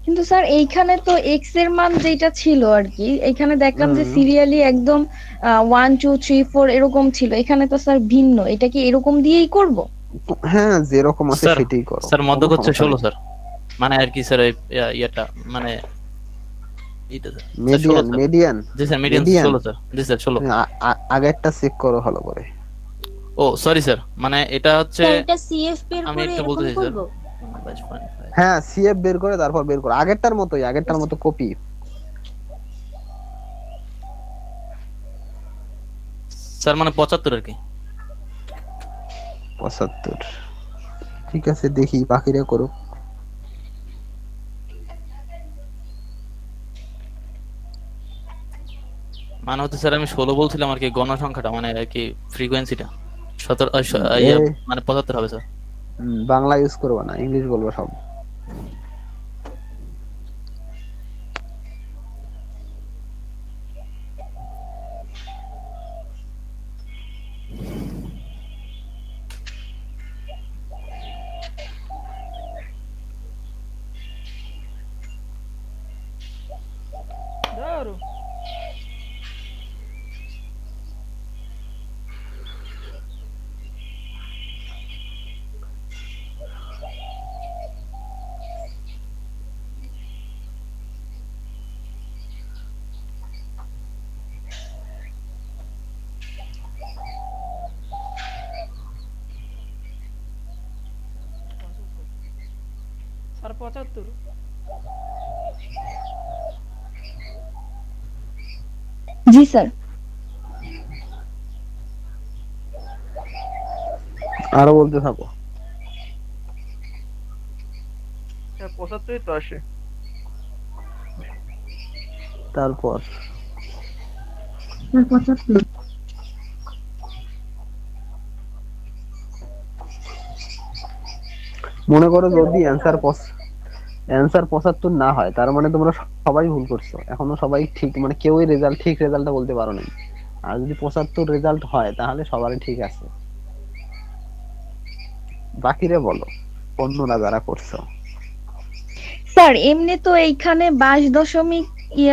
কিন্তু স্যার এইখানে তো এক্স এর মান যেটা ছিল আর কি, এখানে দেখলাম যে সিরিয়ালি একদম 1 2 3 4 এরকম ছিল, এখানে তো স্যার ভিন্ন। এটা কি এরকম দিয়েই করব? হ্যাঁ, যেরকম আছে স্যার, সেটাই করো। স্যার মধ্যক হচ্ছে কোনো সমস্যা 16 স্যার, মানে আর কি স্যার, ইয়েটা মানে এটা স্যার, নেই। Median, 16 sir. মিডিয়ান। জি স্যার, মিডিয়ান 16 স্যার। জি স্যার 16। আগেরটা চেক করো ভালো করে। ও সরি স্যার, মানে এটা হচ্ছে স্যার এটা সিএফ বের আমি করে একটু বলতে এরকম চাই স্যার। করব? হ্যাঁ, সিএফ বের করে তারপর বের করো, আগেরটার মতোই, আগেরটার মতো কপি। স্যার মানে 75 আর কি। 75, ঠিক আছে, দেখি বাকিরা করো। মানে হচ্ছে স্যার আমি 16 বলছিলাম আর কি, গণসংখ্যাটা মানে আর কি ফ্রিকোয়েন্সিটা 17 মানে 75 হবে স্যার। বাংলা ইউজ করবা না, ইংলিশ বলবো সব। ধরো স্যার 75। জি স্যার। আরো বলতে থাকো। 75 তো আসে। তারপর 75। মনে করো যদি অ্যান্সার 75 না হয়, তার মানে তোমরা সবাই ভুল করছো, এখনো সবাই ঠিক, মানে কেউই ঠিক রেজাল্টটা বলতে পারো না। আর যদি 75 রেজাল্ট হয় তাহলে সবারই ঠিক আছে। বাকিরে বলো অন্যরা যারা করছো। স্যার এমনি তো এইখানে 22 দশমিক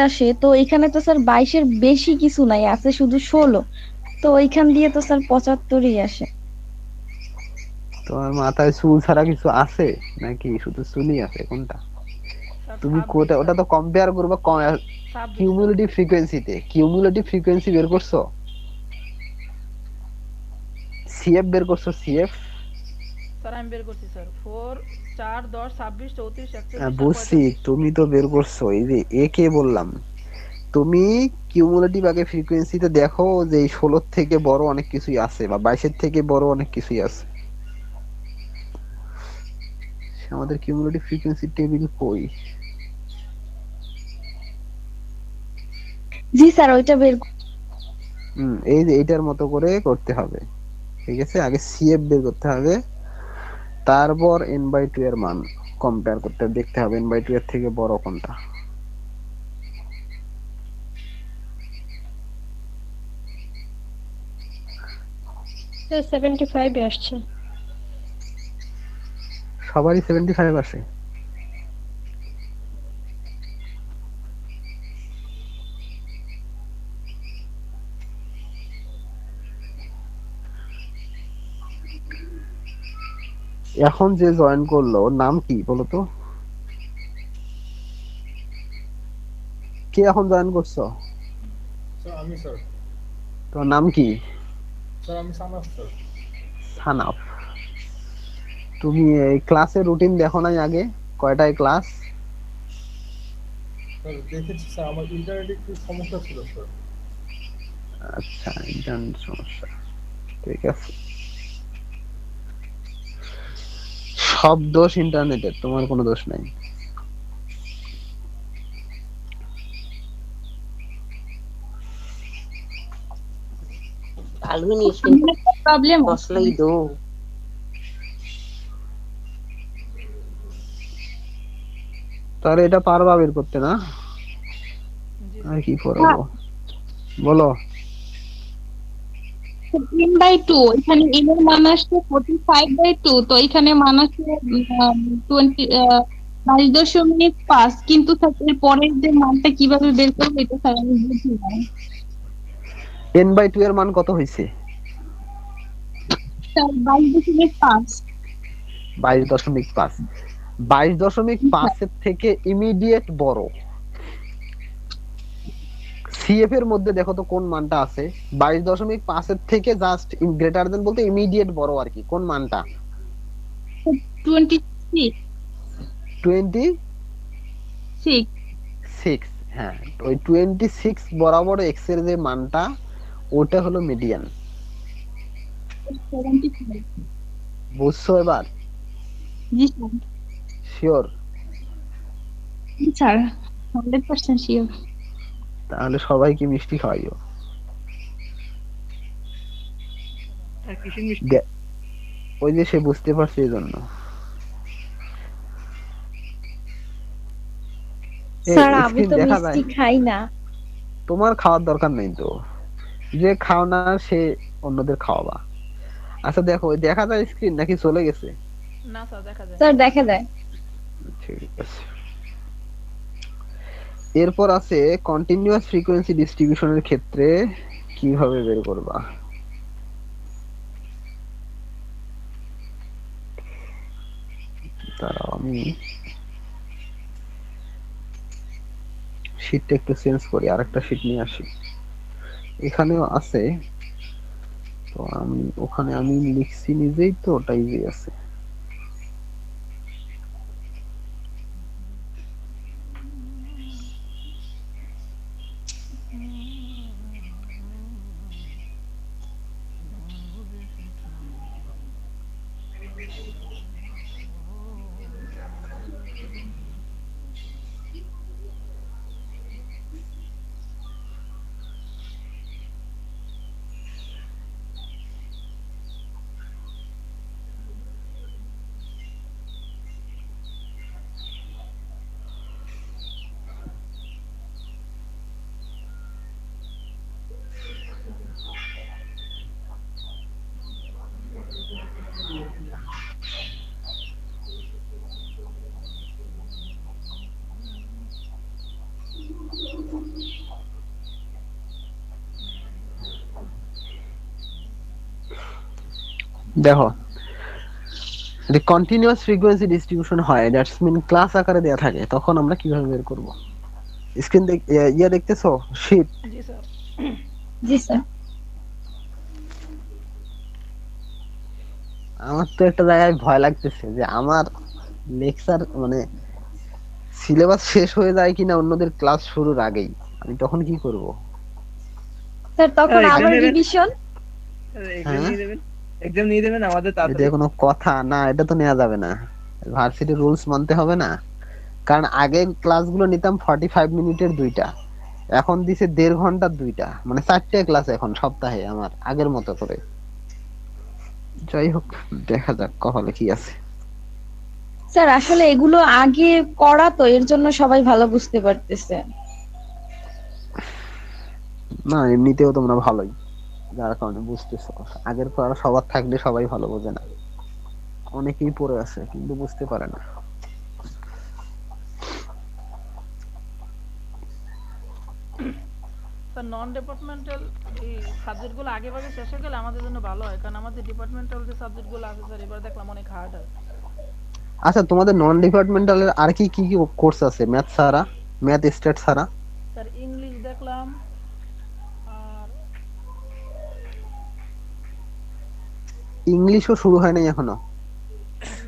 আসে, তো এখানে তো স্যার 22-এর বেশি কিছু নাই, আছে শুধু 16। তো ওইখান দিয়ে তো স্যার 75-ই আসে। তোমার মাথায় চুল ছাড়া কিছু আছে নাকি শুধু চুলই আছে, কোনটা? স্যার তুমি 26 ওটা তো কম্পেয়ার করবে 26 কিউমুলেটিভ ফ্রিকোয়েন্সিতে। কিউমুলেটিভ ফ্রিকোয়েন্সি বের করছো, সিএফ বের করছো, সিএফ। স্যার আমি বের করছি স্যার 4 4 10 26 34 41 স্যার বুঝছি, 45। তুমি তো বের করছো। এই যে এ কে বললাম, তুমি কিউমুলেটিভ আগে ফ্রিকোয়েন্সিতে দেখো যে এই 16 থেকে বড় অনেক কিছুই আছে, বা 22-এর থেকে বড় অনেক কিছুই আছে। আমাদের কিউমুলেটিভ ফ্রিকোয়েন্সি টেবিল কই? জি স্যার ওইটা বের এই যে এইটার মতো করে করতে হবে, ঠিক আছে? আগে সিএফ বের করতে হবে, তারপর n/2 এর মান কম্পেয়ার করতে দেখতে হবে n/2 এর থেকে বড় কোনটা। 75 আসছে। সবারই 75 আসে। এখন যে জয়েন করলো ওর নাম কি বলো তো? কে এখন জয়েন করছো? আমি স্যার। তোমার নাম কি? স্যার আমি সানাফ স্যার। সানাফ। তুমি এই ক্লাসের রুটিন দেখো নাই আগে? কয়টায় ক্লাস? স্যার দেখেছি স্যার, আমার ইন্টারনেটে একটু সমস্যা ছিল স্যার। আচ্ছা, ইন্টারনেট সমস্যা, ঠিক আছে। সব দোষ ইন্টারনেটের, তোমার কোনো দোষ নাই। প্রবলেম তাহলে এটা পারবা বের করতে না? জি আর কি পড়াবো বলো? 10/2, এখানে n এর মান আসছে 45/2, তো এখানে মান আসছে 22.5, কিন্তু স্যার এর পরের যে মানটা কিভাবে বের করবো এটা স্যার আমি বুঝি না। n/2 এর মান কত হয়েছে? স্যার 22.5। 22.5। 22.5 এর থেকে ইমিডিয়েট বড় সিএফ এর মধ্যে দেখো তো কোন মানটা আছে? 22.5 এর থেকে জাস্ট গ্রেটার দেন বলতে ইমিডিয়েট বড় আর কি, কোন মানটা? 26। 26। হ্যাঁ, ওই 26 বরাবর এক্স এর যে মানটা, ওটা হলো মিডিয়ান। 75। বুঝছো এবার? জি স্যার। শিওর? জি স্যার 100% শিওর। তাহলে সবাইকে মিষ্টি খাওয়াইও। আর কিসের মিষ্টি? ওই যে সে বুঝতে পারছে এই জন্য। স্যার আমি স্ক্রিন তো দেখা মিষ্টি যায়? খাই না। তোমার খাওয়ার দরকার নেই তো, যে খাও না সে অন্যদের খাওয়াবা। আচ্ছা দেখো, ওই দেখা যায় স্ক্রিন নাকি চলে গেছে? না স্যার দেখা যায়। স্যার দেখা যায়। ঠিক আছে। এরপর আছে কন্টিনিউয়াস ফ্রিকোয়েন্সি ডিস্ট্রিবিউশনের ক্ষেত্রে কিভাবে বের করবা। দাঁড়াও আমি শীটটা একটু চেঞ্জ করি, আরেকটা শীট নিয়ে আসি। এখানেও আছে, তো আমি ওখানে আমি লিখছি নিজেই, তো ওটাই যে আছে। দেখো যদি কন্টিনিউয়াস ফ্রিকোয়েন্সি ডিস্ট্রিবিউশন হয়, দ্যাটস মিন ক্লাস আকারে দেয়া থাকে, তখন আমরা কিভাবে বের করব? স্ক্রিন ইয়া দেখতেছো, শীট? জি স্যার। জি স্যার। আমার তো একটা জায়গায় ভয় লাগতেছে যে আমার লেকচার মানে সিলেবাস শেষ হয়ে যায় কিনা অন্যদের ক্লাস শুরুর আগেই, আমি তখন কি করব? স্যার তখন আবার রিভিশন। এক্সাম নিয়ে দেবেন, এক্সাম নিয়ে দেবেন আমাদের এটা তাড়াতাড়ি। কোনো কথা না, এটা তো নেওয়া যাবে না, ভার্সিটি রুলস মানতে হবে না। কারণ আগে ক্লাসগুলো নিতাম 45 মিনিটের 2টা, এখন দিছে 1.5 ঘন্টার 2টা, মানে 4টে ক্লাস এখন সপ্তাহে আমার আগের মতো করে। যাই হোক, দেখা যাক কপালে কি আছে। স্যার আসলে এগুলো আগে করা তো, এর জন্য সবাই ভালো বুঝতে পারতেছে। না এমনিতেও তোমরা ভালোই, যার কারণে বুঝতেছো। আগের পড়া সবার থাকলে সবাই ভালো বোঝে না, অনেকেই পড়ে আছে কিন্তু বুঝতে পারে না। স্যার নন ডিপার্টমেন্টাল এই সাবজেক্টগুলো আগে ভাগে শেষ হয়ে গেলে আমাদের জন্য ভালো হয়, কারণ আমাদের ডিপার্টমেন্টাল যে সাবজেক্টগুলো আছে স্যার এবার দেখলাম অনেক হার্ড হয়। আচ্ছা তোমাদের নন ডিপার্টমেন্টালের আর কি কি কোর্স আছে ম্যাথ ছাড়া, ম্যাথ স্ট্যাট ছাড়া? স্যার ইংলিশ দেখলাম, আর ইংলিশও শুরু হয় নাই এখনো?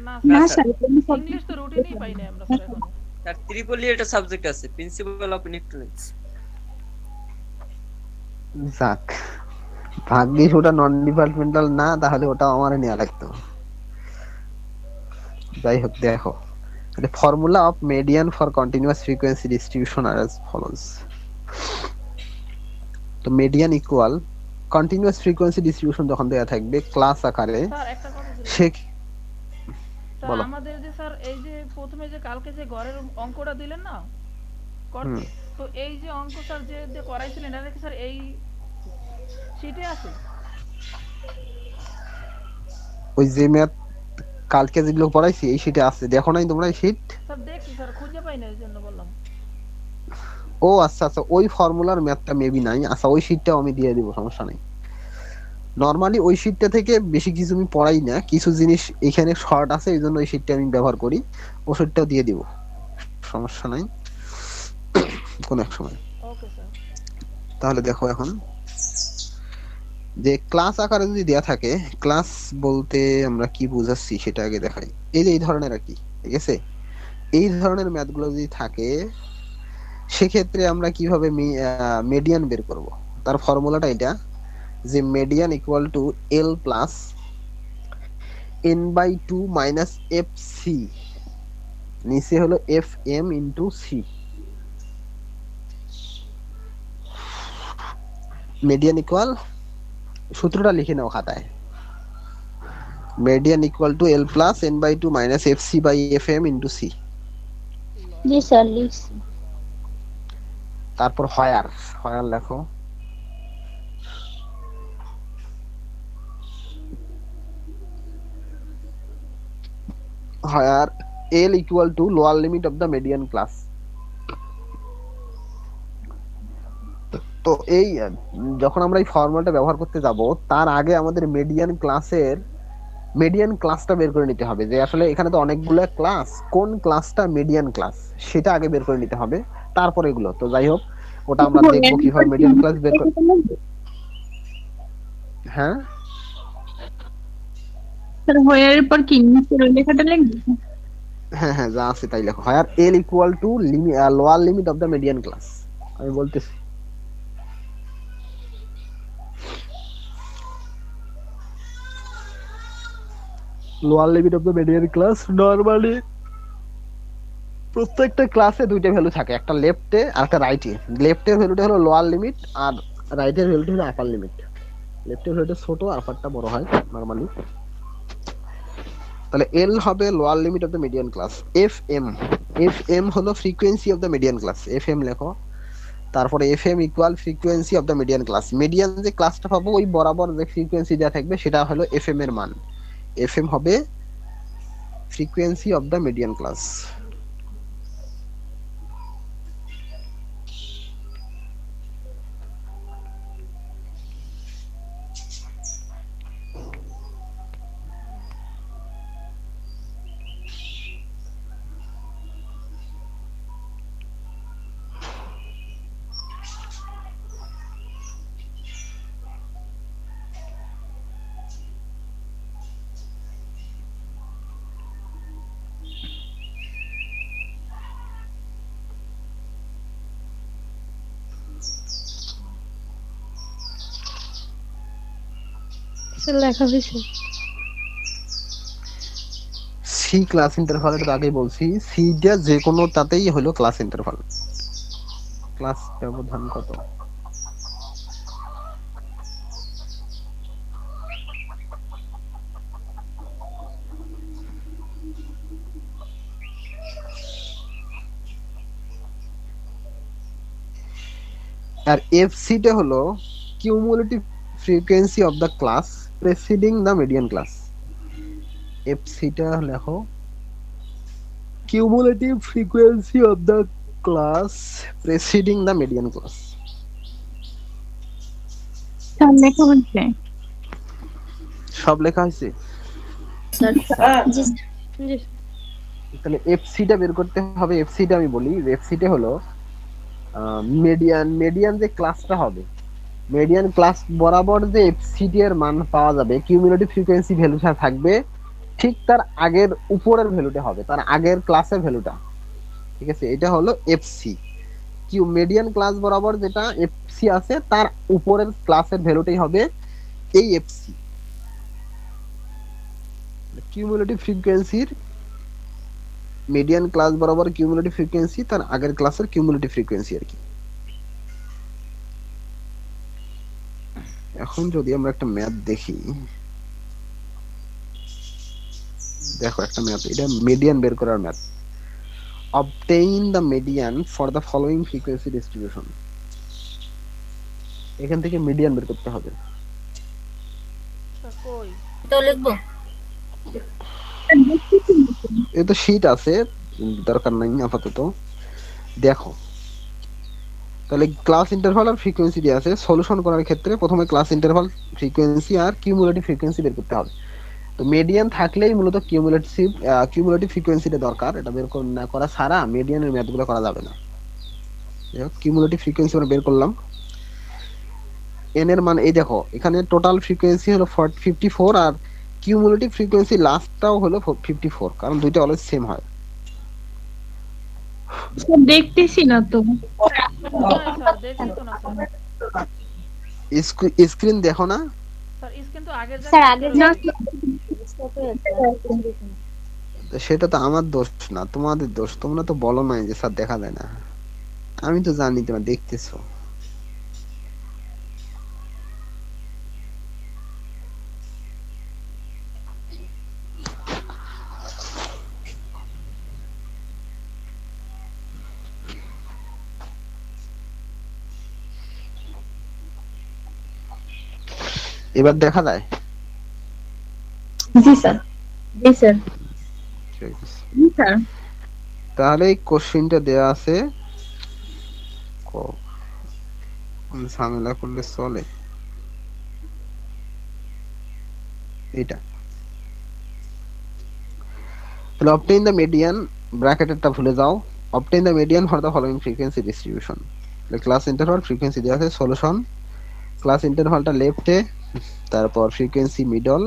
না না স্যার স্যার, ইংলিশ তো রুটিনেই পাই না আমরা স্যার এখনো। স্যার ত্রিপলি একটা সাবজেক্ট আছে, প্রিন্সিপাল অফ ইলেকট্রনিক্স। যাক, ভাগ্যিস ওটা নন ডিপার্টমেন্টাল না, তাহলে ওটা আমার নেওয়া লাগতো। যাই হোক, দেখো the formula of median for continuous frequency distribution are as follows. তো median equal continuous frequency distribution যখন দেয়া থাকবে ক্লাস আকারে, স্যার একটা কথা ছিল সে স্যার, বলো। আমাদের যে স্যার এই যে প্রথমে যে কালকে যে ঘরের অঙ্কটা দিলেন না করতে, তো এই যে অঙ্ক স্যার যে যে করাইছিলেন এটা কি স্যার এই শীটে আছে? ওই যে ম্যাথ কালকে যেগুলো পড়াইছি এই শীটে আছে, দেখো নাই তোমরা এই শীট? স্যার দেখছি স্যার, খুঁজে পাই না এই জন্য বললাম। ও আচ্ছা আচ্ছা, ওই ফর্মুলার ম্যাথটা মেবি নাই। আচ্ছা ওই শীটটাও আমি দিয়ে দিব, সমস্যা নাই। নরমালি ওই শীটটা থেকে বেশি কিছু আমি পড়াই না, কিছু জিনিস এখানে শর্ট আছে এই জন্য ওই শীটটা আমি ব্যবহার করি, ও শীটটাও দিয়ে দিব, সমস্যা নাই কোন এক সময়। Okay sir. তাহলে দেখো এখন যে ক্লাস আকারে যদি দেয়া থাকে, ক্লাস বলতে আমরা কি বুঝাচ্ছি সেটা আগে দেখাই। এই যে এই ধরনের আর কি, ঠিক আছে, এই ধরনের ম্যাথগুলো যদি থাকে সেক্ষেত্রে আমরা কিভাবে মিডিয়ান বের করব? তার ফর্মুলাটা এটা যে median equal to L plus N by 2 minus F C, নিচে হলো F M into C. Median equal, সূত্রটা লিখে নাও খাতায়, median equal to L plus N by 2 minus F C by F M into C. জি sir লিখছি। তারপর here, here লেখো, here L equal to lower limit of the median class. তো এই যখন আমরা এই ফর্মুলাটা ব্যবহার করতে যাব তার আগে আমাদের মিডিয়ান ক্লাসের মিডিয়ান ক্লাসটা বের করে নিতে হবে, যে আসলে এখানে তো অনেকগুলো ক্লাস, কোন ক্লাসটা মিডিয়ান ক্লাস সেটা আগে বের করে নিতে হবে, তারপর এগুলো। তো যাই হোক, ওটা আমরা দেখবো কিভাবে মিডিয়ান ক্লাস বের করে। হ্যাঁ স্যার হোয়ারের পর কি নিচের ওই লেখাটা লিখবো? হ্যাঁ হ্যাঁ, যা আছে তাই লেখো। Here L equal to lower limit of the median class, আমি বলতেছি। Lower limit of the median class, normally প্রত্যেকটা ক্লাসে দুইটা ভ্যালু থাকে, একটা লেফটে আর একটা রাইটে। লেফটের ভ্যালুটা হলো লোয়ার লিমিট আর রাইটের ভ্যালুটা হলো আপার লিমিট। লেফটের ভ্যালুটা ছোট, আপারটা বড় হয় নরমালি। তাহলে এল হবে lower limit of the median class. F M হলো frequency of the median class, F M লেখো। তারপরে F M equal frequency of the median class. Median যে ক্লাসটা পাবো ওই বরাবর যে ফ্রিকোয়েন্সি দেওয়া থাকবে সেটা হলো এফ এম এর মান। এফ এম হবে frequency of the median class. লেখা হয়েছে। সি ক্লাস ইন্টারভাল, এটা তো আগেই বলছি, সিটা যে কোনো তাতেই হলো ক্লাস ইন্টারভাল। ক্লাস ব্যবধান কত? আর এফসিটা হলো cumulative frequency of the class preceding the median class. এফসিটা লেখো cumulative frequency of the class preceding the median class. Sir লেখা হয়েছে। সব লেখা হয়েছে? জি জি। তাহলে এফসিটা বের করতে হবে। এফসিটা আমি বলি, এফসিটা হলো মিডিয়ান যে ক্লাসটা হবে, মিডিয়ান ক্লাস বরাবর যে এফসিটি এর মান পাওয়া যাবে, কিউমুলেটিভ ফ্রিকোয়েন্সি ভ্যালুটা থাকবে ঠিক তার আগের উপরের ভ্যালুটা হবে, তার আগের ক্লাসের ভ্যালুটা। ঠিক আছে, এটা হলো এফসি। কিউ মিডিয়ান ক্লাস বরাবর যেটা এফসি আছে তার উপরের ক্লাসের ভ্যালুটাই হবে এই এফসি। কিউমুলেটিভ ফ্রিকোয়েন্সির মিডিয়ান ক্লাস বরাবর কিউমুলেটিভ ফ্রিকোয়েন্সি তার আগের ক্লাসের কিউমুলেটিভ ফ্রিকোয়েন্সি আর কি। এখন যদি আমরা একটা ম্যাথ দেখি, দেখো একটা ম্যাথ, এটা মিডিয়ান বের করার math. obtain the median for the following frequency distribution। এখান থেকে মিডিয়ান বের করতে হবে। স্যার কই তো লিখবো। এই তো শীট আছে, দরকার নাই আপাতত। দেখো তাহলে ক্লাস ইন্টারভাল আর ফ্রিকোয়েন্সি দিয়ে আছে। সলিউশন করার ক্ষেত্রে প্রথমে ক্লাস ইন্টারভাল, ফ্রিকোয়েন্সি আর কিউমুলেটিভ ফ্রিকোয়েন্সি বের করতে হবে। তো মিডিয়ান থাকলেই মূলত কিউমুলেটিভ ফ্রিকোয়েন্সিটা দরকার। এটা বের না করা ছাড়া মিডিয়ানের ম্যাথগুলো করা যাবে না। কিউমুলেটিভ ফ্রিকোয়েন্সি আমরা বের করলাম। এন এর মান এই দেখো, এখানে টোটাল ফ্রিকোয়েন্সি হলো 54 আর কিউমুলেটিভ ফ্রিকোয়েন্সি লাস্টটাও হলো 54, কারণ দুইটা অলওয়েজ সেম হয়। স্যার দেখতেছি না তো। স্যার দেখছি তো না স্যার। স্ক্রিন দেখো না স্যার স্ক্রিন তো আগের স্যার জায়গায় আগের রয়েছে। সেটা তো আমার দোষ না, তোমাদের দোষ। তোমরা তো বলো নাই যে স্যার দেখা যায় না। আমি তো জানি তোমরা দেখতেছো। এবার দেখা যায়? জি স্যার। জি স্যার। ঠিক আছে। জি স্যার। তাহলে এই কোশ্চেনটা দেয়া আছে, ঝামেলা করলে চলে। এটা তাহলে obtain the median, ব্র্যাকেটেরটা ভুলে যাও। obtain the median for the following frequency distribution। Class interval, frequency দেওয়া আছে, সলিউশন। ক্লাস ইন্টারভালটা লেফটে, তারপর frequency middle,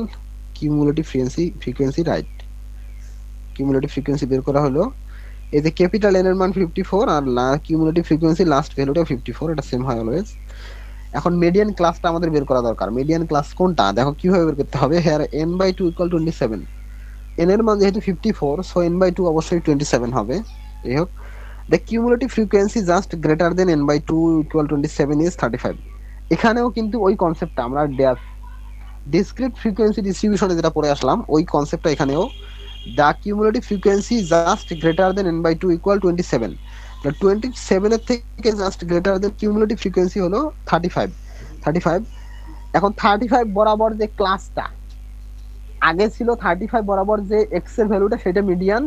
cumulative frequency right. Cumulative frequency বের করা হলো, এই যে ক্যাপিটাল এন এর মান 54 আর কিউমুলেটিভ ফ্রিকোয়েন্সি লাস্ট ভ্যালুটা 54, এটা সেম হয় অলওয়েজ। এখন মিডিয়ান ক্লাসটা আমাদের বের করা দরকার। মিডিয়ান ক্লাস কোনটা দেখো কিভাবে বের করতে হবে। হেয়ার n/2 = 27, n এর মান যেহেতু 54, সো n/2 অবশ্যই 27 হবে। যাই হোক, the cumulative frequency just greater than n/2 = 27 is 35। এখানেও কিন্তু ওই কনসেপ্টটা আমরা ডিসক্রিট ফ্রিকোয়েন্সি ডিস্ট্রিবিউশনে যেটা পড়ে আসলাম, ওই কনসেপ্টটা এখানেও। the cumulative frequency just greater than n/2 = 27। 27 এর থেকে জাস্ট গ্রেটার দেন কিউমুলেটিভ ফ্রিকোয়েন্সি হলো 35। এখন 35 বরাবর যে ক্লাসটা আগে ছিল, 35 বরাবর যে এক্স এর ভ্যালুটা সেটা মিডিয়ান,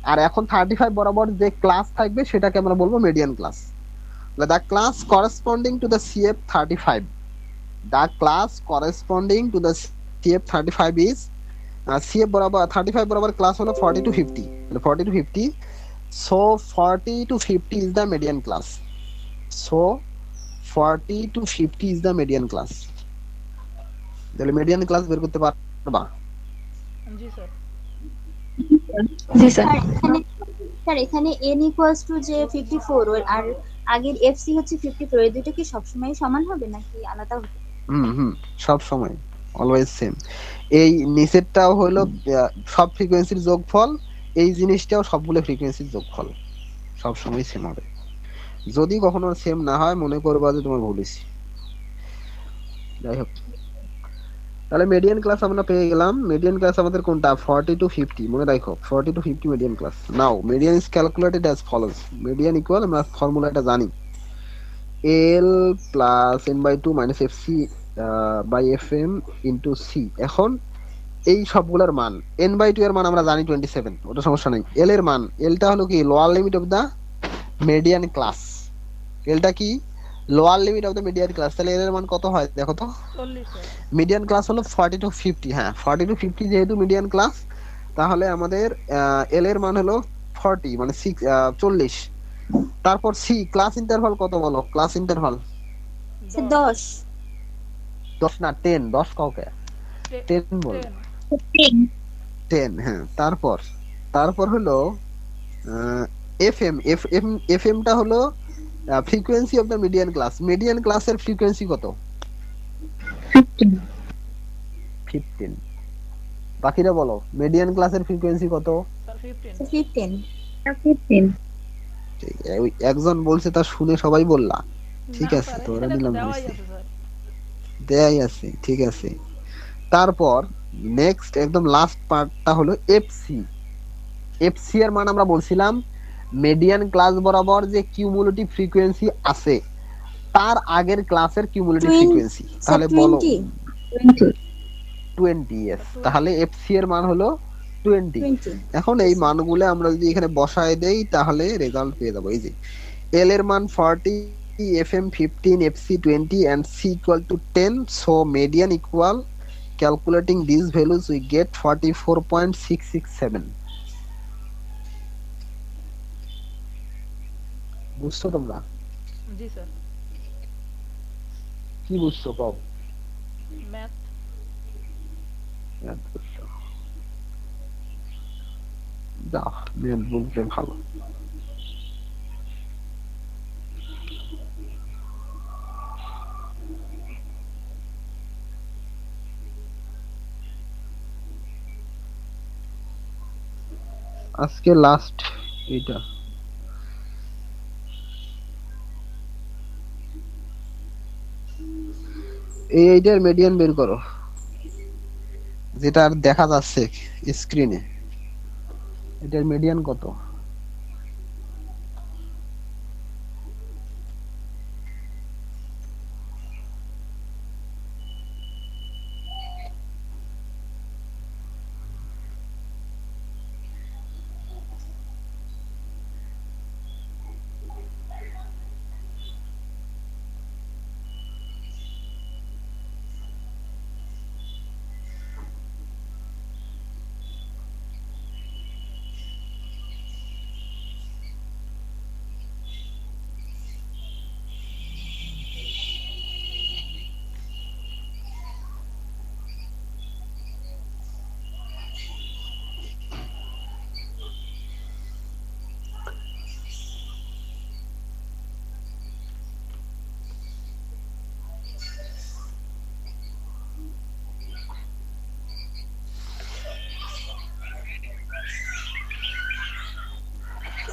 আর এখন 35 বরাবর যে ক্লাস থাকবে সেটাকে আমরা বলবো median class. the class corresponding to the CF35, the class corresponding to the CF35 is CF বরাবর 35 বরাবর ক্লাস হলো 40 to 50, 40 to 50। so 40 to 50 is the median class, so 40 to 50 is the median class। তাহলে median class বের করতে পারবা? জি sir. জি sir. Sir এখানে n = যে 54 আর আগের fc হচ্ছে 54, এই দুটো কি সবসময় সমান হবে নাকি আলাদা হবে? সব সময় অলওয়েজ সেম। এই নিচেরটাও হলো সব ফ্রিকোয়েন্সির যোগফল, এই জিনিসটাও সবগুলো ফ্রিকোয়েন্সির যোগফল, সব সময় সেম হবে। যদি কখনো সেম না হয় মনে করবা যে তোমার ভুল হয়েছে। যাই হোক, তাহলে মিডিয়ান ক্লাস আমরা পেয়ে গেলাম। মিডিয়ান ক্লাস আমাদের কোনটা? 40 টু 50, মনে রাখো 40 to 50 median class. Now median is calculated as follows. Median equal, আমরা ফর্মুলাটা জানি, L plus N by two minus F C by F M into C. এখন এই সবগুলোর মান, এন বাই টু এর মান আমরা জানি 27, ওটা সমস্যা নেই। এল এর মান, এলটা হলো কি lower limit of the median class, এলটা কি lower limit of the median class. তাহলে এর মান কত হয় দেখো তো? 40 স্যার। মিডিয়ান ক্লাস হলো 40 টু 50, হ্যাঁ 40 টু 50 যেহেতু মিডিয়ান ক্লাস, তাহলে আমাদের এল এর মান হলো 40 মানে 40। তারপর সি ক্লাস ইন্টারভাল কত বলো? ক্লাস ইন্টারভাল 10 10 না 10, 10 কাউকে 10 বল, 10 হ্যাঁ। তারপর হলো এফএম। এফএম টা হলো frequency of the median class. Median ক্লাসের ফ্রিকোয়েন্সি কত? 15। বাকিরা বলো মিডিয়ান ক্লাসের ফ্রিকোয়েন্সি কত? স্যার 15 ওই একজন বলছে তা শুনে সবাই বললা, ঠিক না আছে স্যার, তোরা এখানে তো নিলাম দেওয়াই নিছি, আছে স্যার। দেয়াই আছে, ঠিক আছে। তারপর নেক্সট একদম লাস্ট পার্টটা হলো এফসি। এফসি এর মান আমরা বলছিলাম মিডিয়ান ক্লাস বরাবর যে কিউমুলেটিভ ফ্রিকোয়েন্সি আছে তার আগের ক্লাসের কিউমুলেটিভ 20 ফ্রিকোয়েন্সি। তাহলে বলো 20 20, yes। তাহলে এফসি এর মান হলো 20। এখন এই মানগুলো আমরা যদি এখানে বসায় দেই তাহলে রেজাল্ট পেয়ে যাবো। এই যে এল এর মান 40, FM 15, FC 20 and c equal to 10, so median equal, calculating these values we get 44.667। বুঝছো তোমরা? জি স্যার। কি বুঝছো কও? ম্যাথ। বুঝছো? যাও ম্যাথ বুঝলে ভালো। আজকে লাস্ট এটা, এইটার মিডিয়ান বের করো, যেটা আর দেখা যাচ্ছে স্ক্রিনে। এটার মিডিয়ান কত?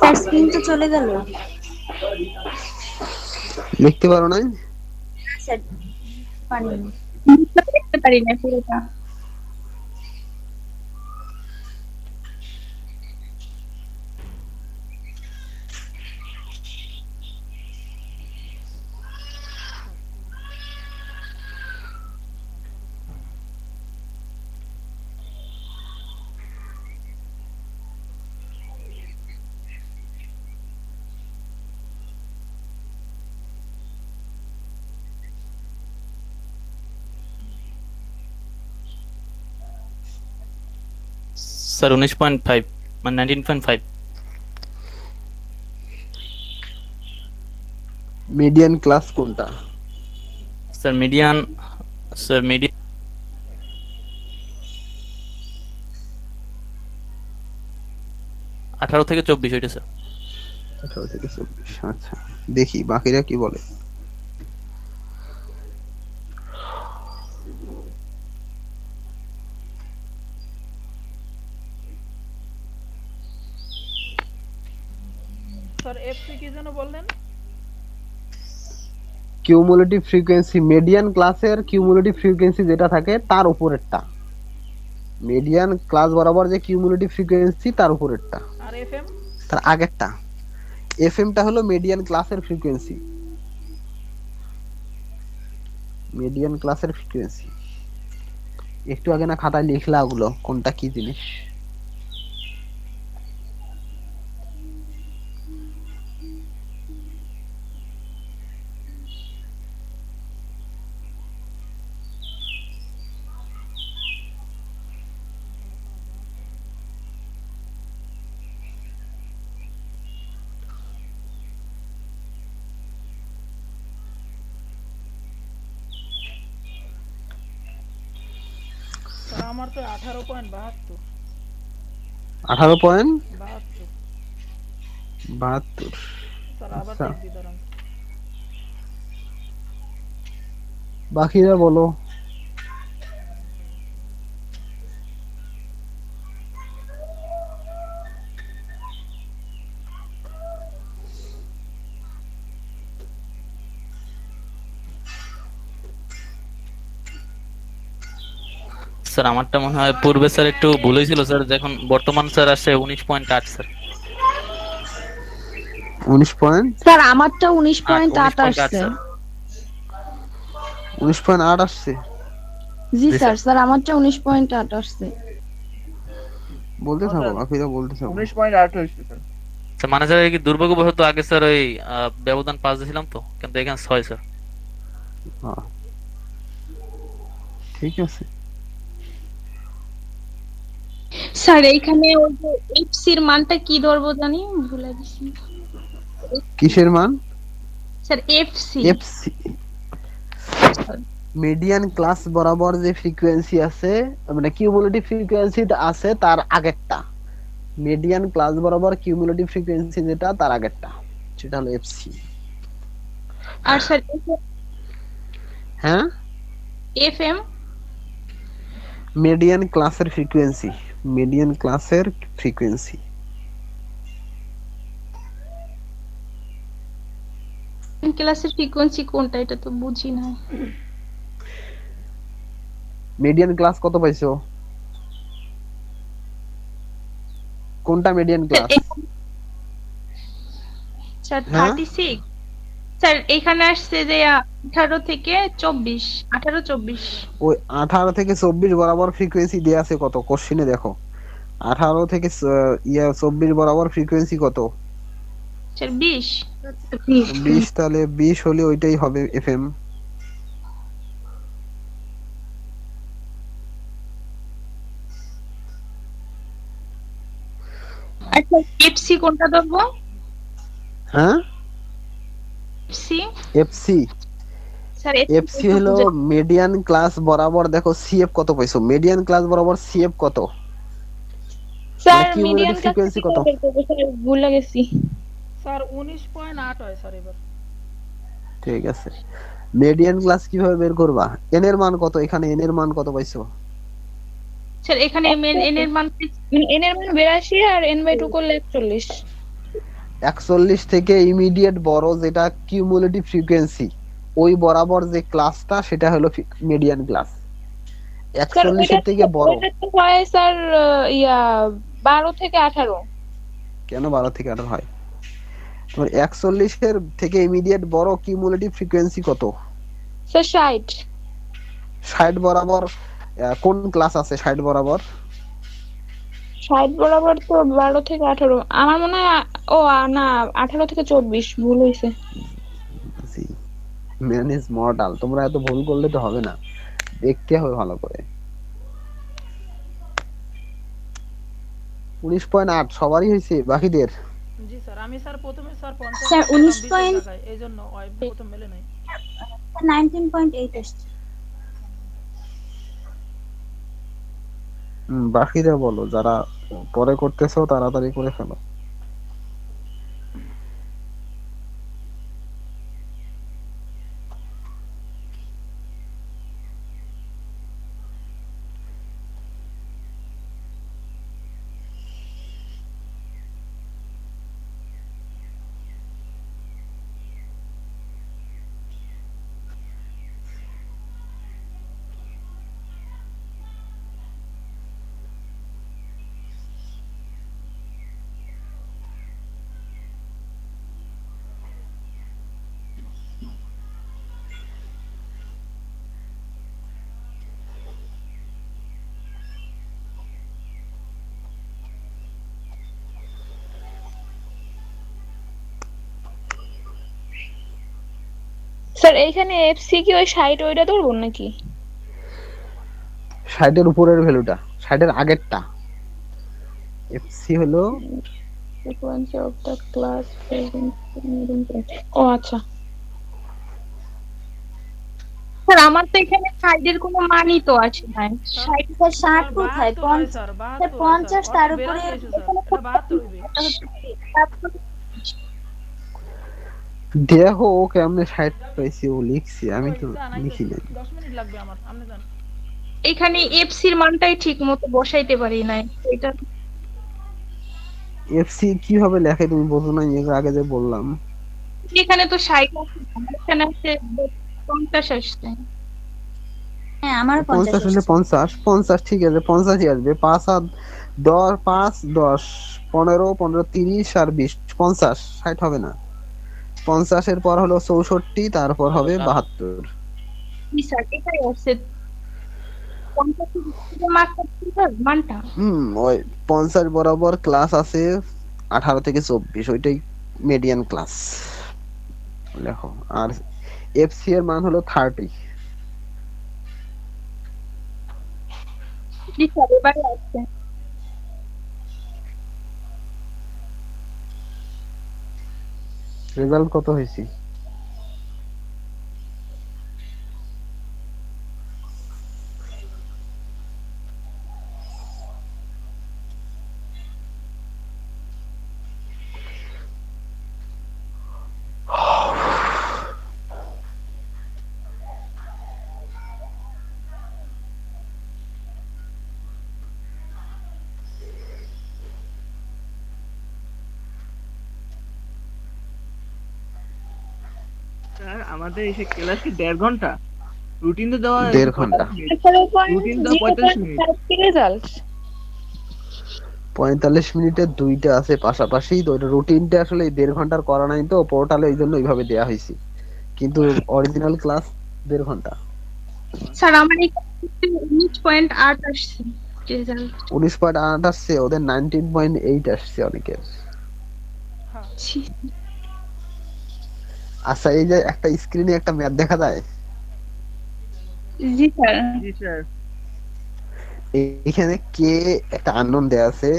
স্যার স্ক্রিন তো চলে গেল। লিখতে পারো নাই? স্যার পারিনি। দেখতে পারি না পুরোটা। স্যার 19.5 মানে 19.5। মিডিয়ান ক্লাস কোনটা? স্যার মিডিয়ান, স্যার মিডিয়ান 18 থেকে 24 ওইটা স্যার। 18 থেকে 24, আচ্ছা দেখি বাকিরা কি বলে। ফ্রিকোয়েন্সি কি যেন বললেন? কিউমুলেটিভ ফ্রিকোয়েন্সি, মিডিয়ান ক্লাসের কিউমুলেটিভ ফ্রিকোয়েন্সি যেটা থাকে তার উপরেরটা, মিডিয়ান ক্লাস বরাবর যে কিউমুলেটিভ ফ্রিকোয়েন্সি তার উপরেরটা, আর এফএম? তার আগেরটা। এফএমটা হলো মিডিয়ান ক্লাসের ফ্রিকোয়েন্সি, মিডিয়ান ক্লাসের ফ্রিকোয়েন্সি। একটু আগে না খাতায় লিখলা ওগুলো কোনটা কি জিনিস? স্যার আমার তো 18.72। 18.72। স্যার আবার আচ্ছা, দেখবি দাঁড়ান। বাকিরা বলো। স্যার আমারটা মনে হয় পূর্বে স্যার একটু ভুল হয়েছিল স্যার, এখন বর্তমান স্যার আসছে 19.8 স্যার। 19 পয়েন্ট, স্যার আমারটা 19.8 19.8 আসছে। স্যার। 19.8 আসছে। জি স্যার, স্যার আমারটা 19.8 আসছে। বলতে থাকো, বাকিরা বলতে থাকো। 19.8 হয়েছে স্যার। স্যার মানে স্যার এই কি দুর্ভাগ্যবশত আগে স্যার ওই ব্যবধান 5 দিয়েছিলাম তো, কিন্তু এখানে 6 স্যার। হ্যাঁ, ঠিক আছে। স্যার এইখানে ওই যে এফসির মানটা কি ধরবো জানি, ভুলে গেছি। কিসের মান? Sir FC. FC, median class বরাবর যে ফ্রিকোয়েন্সি আছে, মানে কিউমুলেটিভ ফ্রিকোয়েন্সি আছে তার আগেরটা, মিডিয়ান ক্লাস বরাবর কিউমুলেটিভ ফ্রিকোয়েন্সি যেটা তার আগেরটা, সেটা হলো এফসি। আর স্যার হ্যাঁ, এফএম? মিডিয়ান ক্লাসের ফ্রিকোয়েন্সি, মিডিয়ান ক্লাসের ফ্রিকোয়েন্সি। ক্লাসের ফ্রিকোয়েন্সি কোনটা, এটা তো বুঝি না। মিডিয়ান ক্লাস কত পাইছো? কোনটা মিডিয়ান ক্লাস? স্যার হ্যাঁ? 36। স্যার এখানে আসছে যে 18 থেকে 24, 18-24। ওই 18 থেকে 24 বরাবর ফ্রিকোয়েন্সি দেয়া আছে কত? কোশ্চেনে দেখো, 18 থেকে 24 বরাবর ফ্রিকোয়েন্সি কত? স্যার 20। 20, তাহলে 20 হলে ওইটাই হবে এফএম। আচ্ছা এফসি কোনটা ধরবো? হ্যাঁ, এফসি? এফসি, স্যার এফসি হলো মিডিয়ান ক্লাস বরাবর। দেখো সিএফ কত পাইছো? মিডিয়ান ক্লাস বরাবর সিএফ কত? স্যার মানে মিডিয়ান কিউমুলেটিভ ফ্রিকোয়েন্সি কত? স্যার ভুলে গেছি। স্যার 19.8 হয় স্যার এবার। ঠিক আছে, মিডিয়ান ক্লাস কিভাবে বের করবা? এন এর মান কত? এখানে এন এর মান কত পাইছো? স্যার এখানে এন এর মান, এন এর মান 82 আর n/2 করলে 41। 41 থেকে ইমিডিয়েট বড় যেটা কিউমুলেটিভ ফ্রিকোয়েন্সি, ওই বরাবর যে ক্লাসটা সেটা হলো মিডিয়ান ক্লাস। 41 এর থেকে বড় ওটা তো হয় স্যার 12 থেকে 18। কেন 12 থেকে 18 হয়? তোমার 41 এর থেকে ইমিডিয়েট বড় কিউমুলেটিভ ফ্রিকোয়েন্সি কত? স্যার 60। 60 বরাবর কোন ক্লাস আছে? 60 বরাবর 60 বরাবর তো 12 থেকে 18, আমার মনে হয়। ও না, 18 থেকে 24, ভুল হয়েছে। Man is mortal. তোমরা এত ভুল করলে তো হবে না, দেখতে হবে ভালো করে। 19.8 সবারই হয়েছে, বাকিদের? জি স্যার, আমি স্যার প্রথমে স্যার 50 স্যার 19 পয়েন্ট, এইজন্য প্রথম মেলে নাই। 19.8 আসছে। বাকিরা বলো, যারা পরে করতেছো তাড়াতাড়ি করে ফেলো। স্যার এইখানে এফসি কি ওই 60 ওইটা ধরবো নাকি? 60 এর উপরের ভ্যালুটা, 60 এর আগেরটা। এফসি হলো ফ্রিকোয়েন্সি অফ দ্য ক্লাস। ও আচ্ছা স্যার, আমার তো এখানে 60 এর কোনো মানই তো আসে নাই। 60 স্যার 60 স্যার কোথায়? 72 হয় স্যার, স্যার 72 হয় স্যার, 50 তার অর্থাৎ উপরে 82 স্যার, এটা 72 হইবে। দেখো ও কেমনে 60 পাইছি, ও লিখছি, আমি তো যান লিখি আইতেছি, নাই। 10 মিনিট লাগবে আমার, আপনি যান। এখানে এফসির মানটাই ঠিক মতো বসাইতে পারি নাই এটা। এফসি কিভাবে লেখে তুমি বোঝো না, এর আগে যে বললাম। এখানে তো 60 আসছে, আমার এখানে আছে 50 আসছে। হ্যাঁ আমার 50 50 হলে এসেছে। 50 ঠিক আছে, 50ই আসবে। 5 আর 10, 5 10 15 15 30 আর 20 50, 60 হবে না। 50 এর পর হলো 64, তারপর হবে 72। জি স্যার, এটাই আছে 50 মার্কটা মানটা। ওই 50 বরাবর ক্লাস আছে 18 থেকে 24, ওইটাই মিডিয়ান ক্লাস লেখো। আর এফসি এর মান হলো 30। জি স্যার, এবারে আসছে। রেজাল্ট কত হয়েছে? স্যার আমাদের এসে ক্লাসে 1.5 ঘন্টা, রুটিন তো দেওয়া 1.5 ঘন্টা। রুটিন দেওয়া 45 মিনিট। রেজাল্ট 45 মিনিটের দুইটা আছে পাশাপাশি, তো ওটা রুটিনটা আসলে 1.5 ঘন্টার করা নাই তো পোর্টালে, এই জন্য এইভাবে দেয়া হয়েছে, কিন্তু অরিজিনাল ক্লাস 1.5 ঘন্টা। স্যার আমার এখানে 19.8 আসছে রেজাল্ট। 19.8 আসছে, ওদের 19.8 আসছে অনেকের। আচ্ছা, এই যে একটা স্ক্রিনে একটা ম্যাপ দেখা যায়, জি স্যার। জি স্যার। এখানে কে একটা আননোন দেয়া আছে,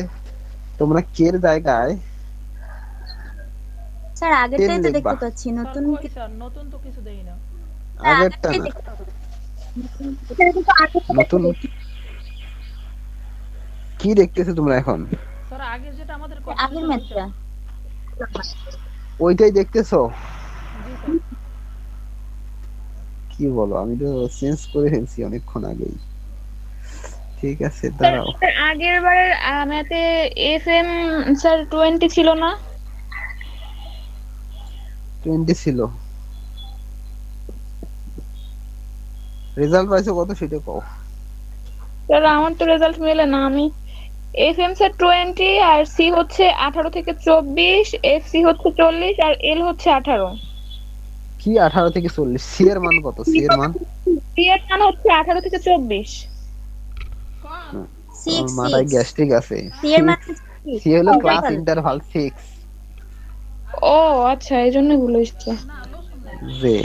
তোমরা কে এর জায়গায় স্যার আগেরটাই 10 তো লিখবা। দেখতে পাচ্ছি, নতুন স্যার কই স্যার, নতুন তো কিছু দেই না। আগেরটা না, নতুন কি দেখতেছো তোমরা এখন? স্যার আগের যেটা আমাদের কথা আগের ম্যাথটা। ওইটাই দেখতেছো? জি স্যার। কি বলো, আমি তো চেঞ্জ করে ফেলছি অনেকক্ষণ আগেই। ঠিক আছে স্যার দাঁড়াও। আগের বারের ম্যাথে এফএম স্যার 20 ছিল না? 20 ছিল। রেজাল্ট পাইছো কত সেটা কও। স্যার আমার তো রেজাল্ট মেলে না। আমি এফএম স্যার 20 আর সি হচ্ছে 18 থেকে 24, এফসি হচ্ছে 40 আর এল হচ্ছে 18। কি 18 থেকে 40? সি এর মান কত? সি এর মান সি এর মান হচ্ছে 18 থেকে 24। আমার মাথায় গ্যাস্ট্রিক আছে। সি এর মান সি হলো ক্লাস ইন্টারভাল 6। ও আচ্ছা, এই জন্য ভুল হয়েছে। যে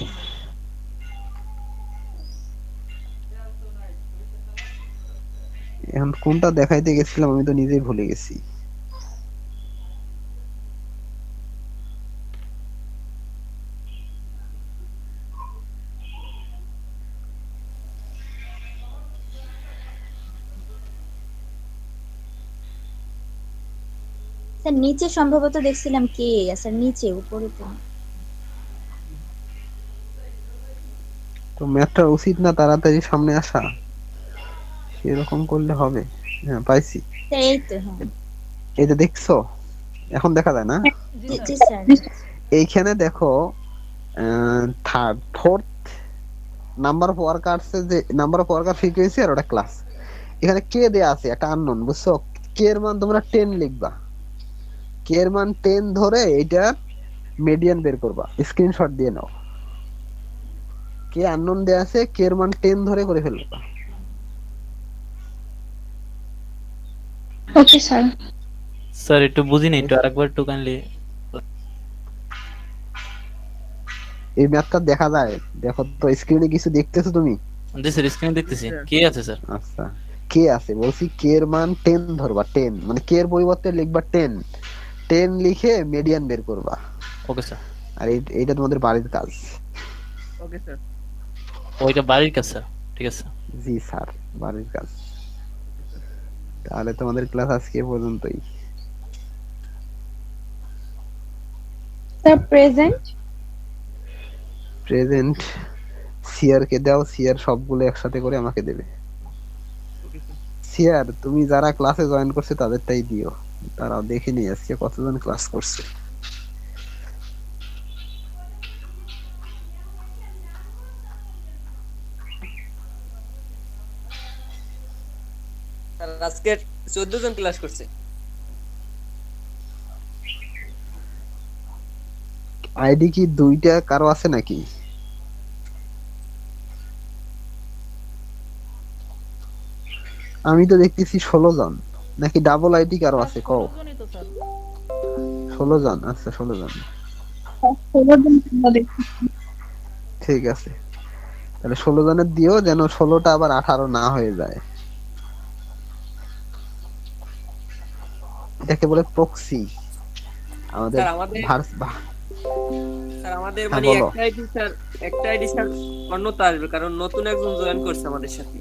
এখন কোনটা দেখাইতে গেছিলাম আমি তো নিজেই ভুলে গেছি। স্যার নিচে সম্ভবত দেখছিলাম কে, স্যার নিচে, উপরে তো। তো ম্যাথটা উচিত না তাড়াতাড়ি সামনে আসা? এরকম করলে হবে? হ্যাঁ পাইছি। স্যার এই তো, হ্যাঁ এই যে দেখছো, এখন দেখা যায় না? জি স্যার। এইখানে দেখো third fourth number of workers, যে নাম্বার অফ ওয়ার্কার ফ্রিকোয়েন্সি আর ওটা ক্লাস। এখানে কে দেয়া আছে একটা আননোন, বুঝছো? কে এর মান তোমরা 10 লিখবা, কে এর মান 10 ধরে এটা মিডিয়ান বের করবা, স্ক্রিনশট দিয়ে নাও। কে আননোন দেয়া আছে, কে এর মান 10 ধরে করে ফেলবা। Okay sir. স্যার একটু বুঝিনি, একটু আরেকবার একটু কাইন্ডলি। এই ম্যাথটা দেখা যায়? দেখো তো স্ক্রিনে কিছু দেখতেছো তুমি? স্যার স্ক্রিনে দেখতেছি কে আছে স্যার? আচ্ছা, কে আছে বলছি, কে এর মান 10 ধরবা, 10 মানে কে এর পরিবর্তে লিখবা 10, 10 লিখে মিডিয়ান বের করবা। Okay sir. আর এইটা তোমাদের বাড়ির কাজ। Okay sir. ওইটা বাড়ির কাজ স্যার, ঠিক আছে। জি স্যার, বাড়ির কাজ। তাহলে তোমাদের ক্লাস আজকে এ পর্যন্তই। স্যার প্রেজেন্ট প্রেজেন্ট সিআর কে দাও, সিআর সবগুলো একসাথে করে আমাকে দেবে। Okay sir. সিআর তুমি যারা ক্লাসে জয়েন করছে তাদেরটাই দিও। তারাও দেখে নিই আজকে কতজন ক্লাস করছে। স্যার আজকে 14 জন ক্লাস করছে। আইডি কি দুইটা কারো আছে নাকি? আমি তো দেখতেছি 16 জন, নাকি ডাবল আইডি কারো আছে? কও। 16 জনই তো স্যার। 16 জন, আচ্ছা 16 জন, ঠিক আছে। তাহলে 16 জনের দিও, যেন 16টা আবার 18 না হয়ে যায়। এটাকে বলে প্রক্সি। আমাদের স্যার আমাদের স্যার আমাদের হ্যাঁ, মানে বলো। একটা আইডি স্যার অন্যতা আসবে, কারণ নতুন একজন জয়েন করছে আমাদের সাথে।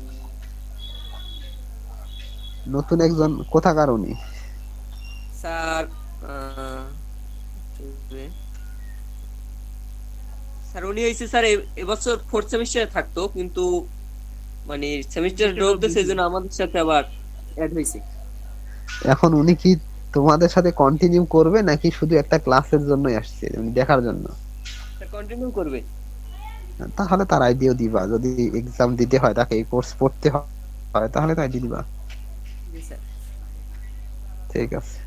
নতুন একজন কোথাকার উনি? স্যার স্যার উনি হইছে স্যার এবছর 4th সেমিস্টারে থাকতো, কিন্তু মানে সেমিস্টার ড্রপ দিয়েছে, সেজন্য আমাদের সাথে আবার অ্যাড হইছে। এখন উনি কি তোমাদের সাথে কন্টিনিউ করবে নাকি শুধু একটা ক্লাসের জন্যই আসছে, উনি দেখার জন্য? স্যার কন্টিনিউ করবে। তাহলে তার আইডিও দিবা, যদি এক্সাম দিতে হয়, তাকে এই কোর্স পড়তে হয়, তাহলে তো আইডি দিবা। জি স্যার। ঠিক আছে।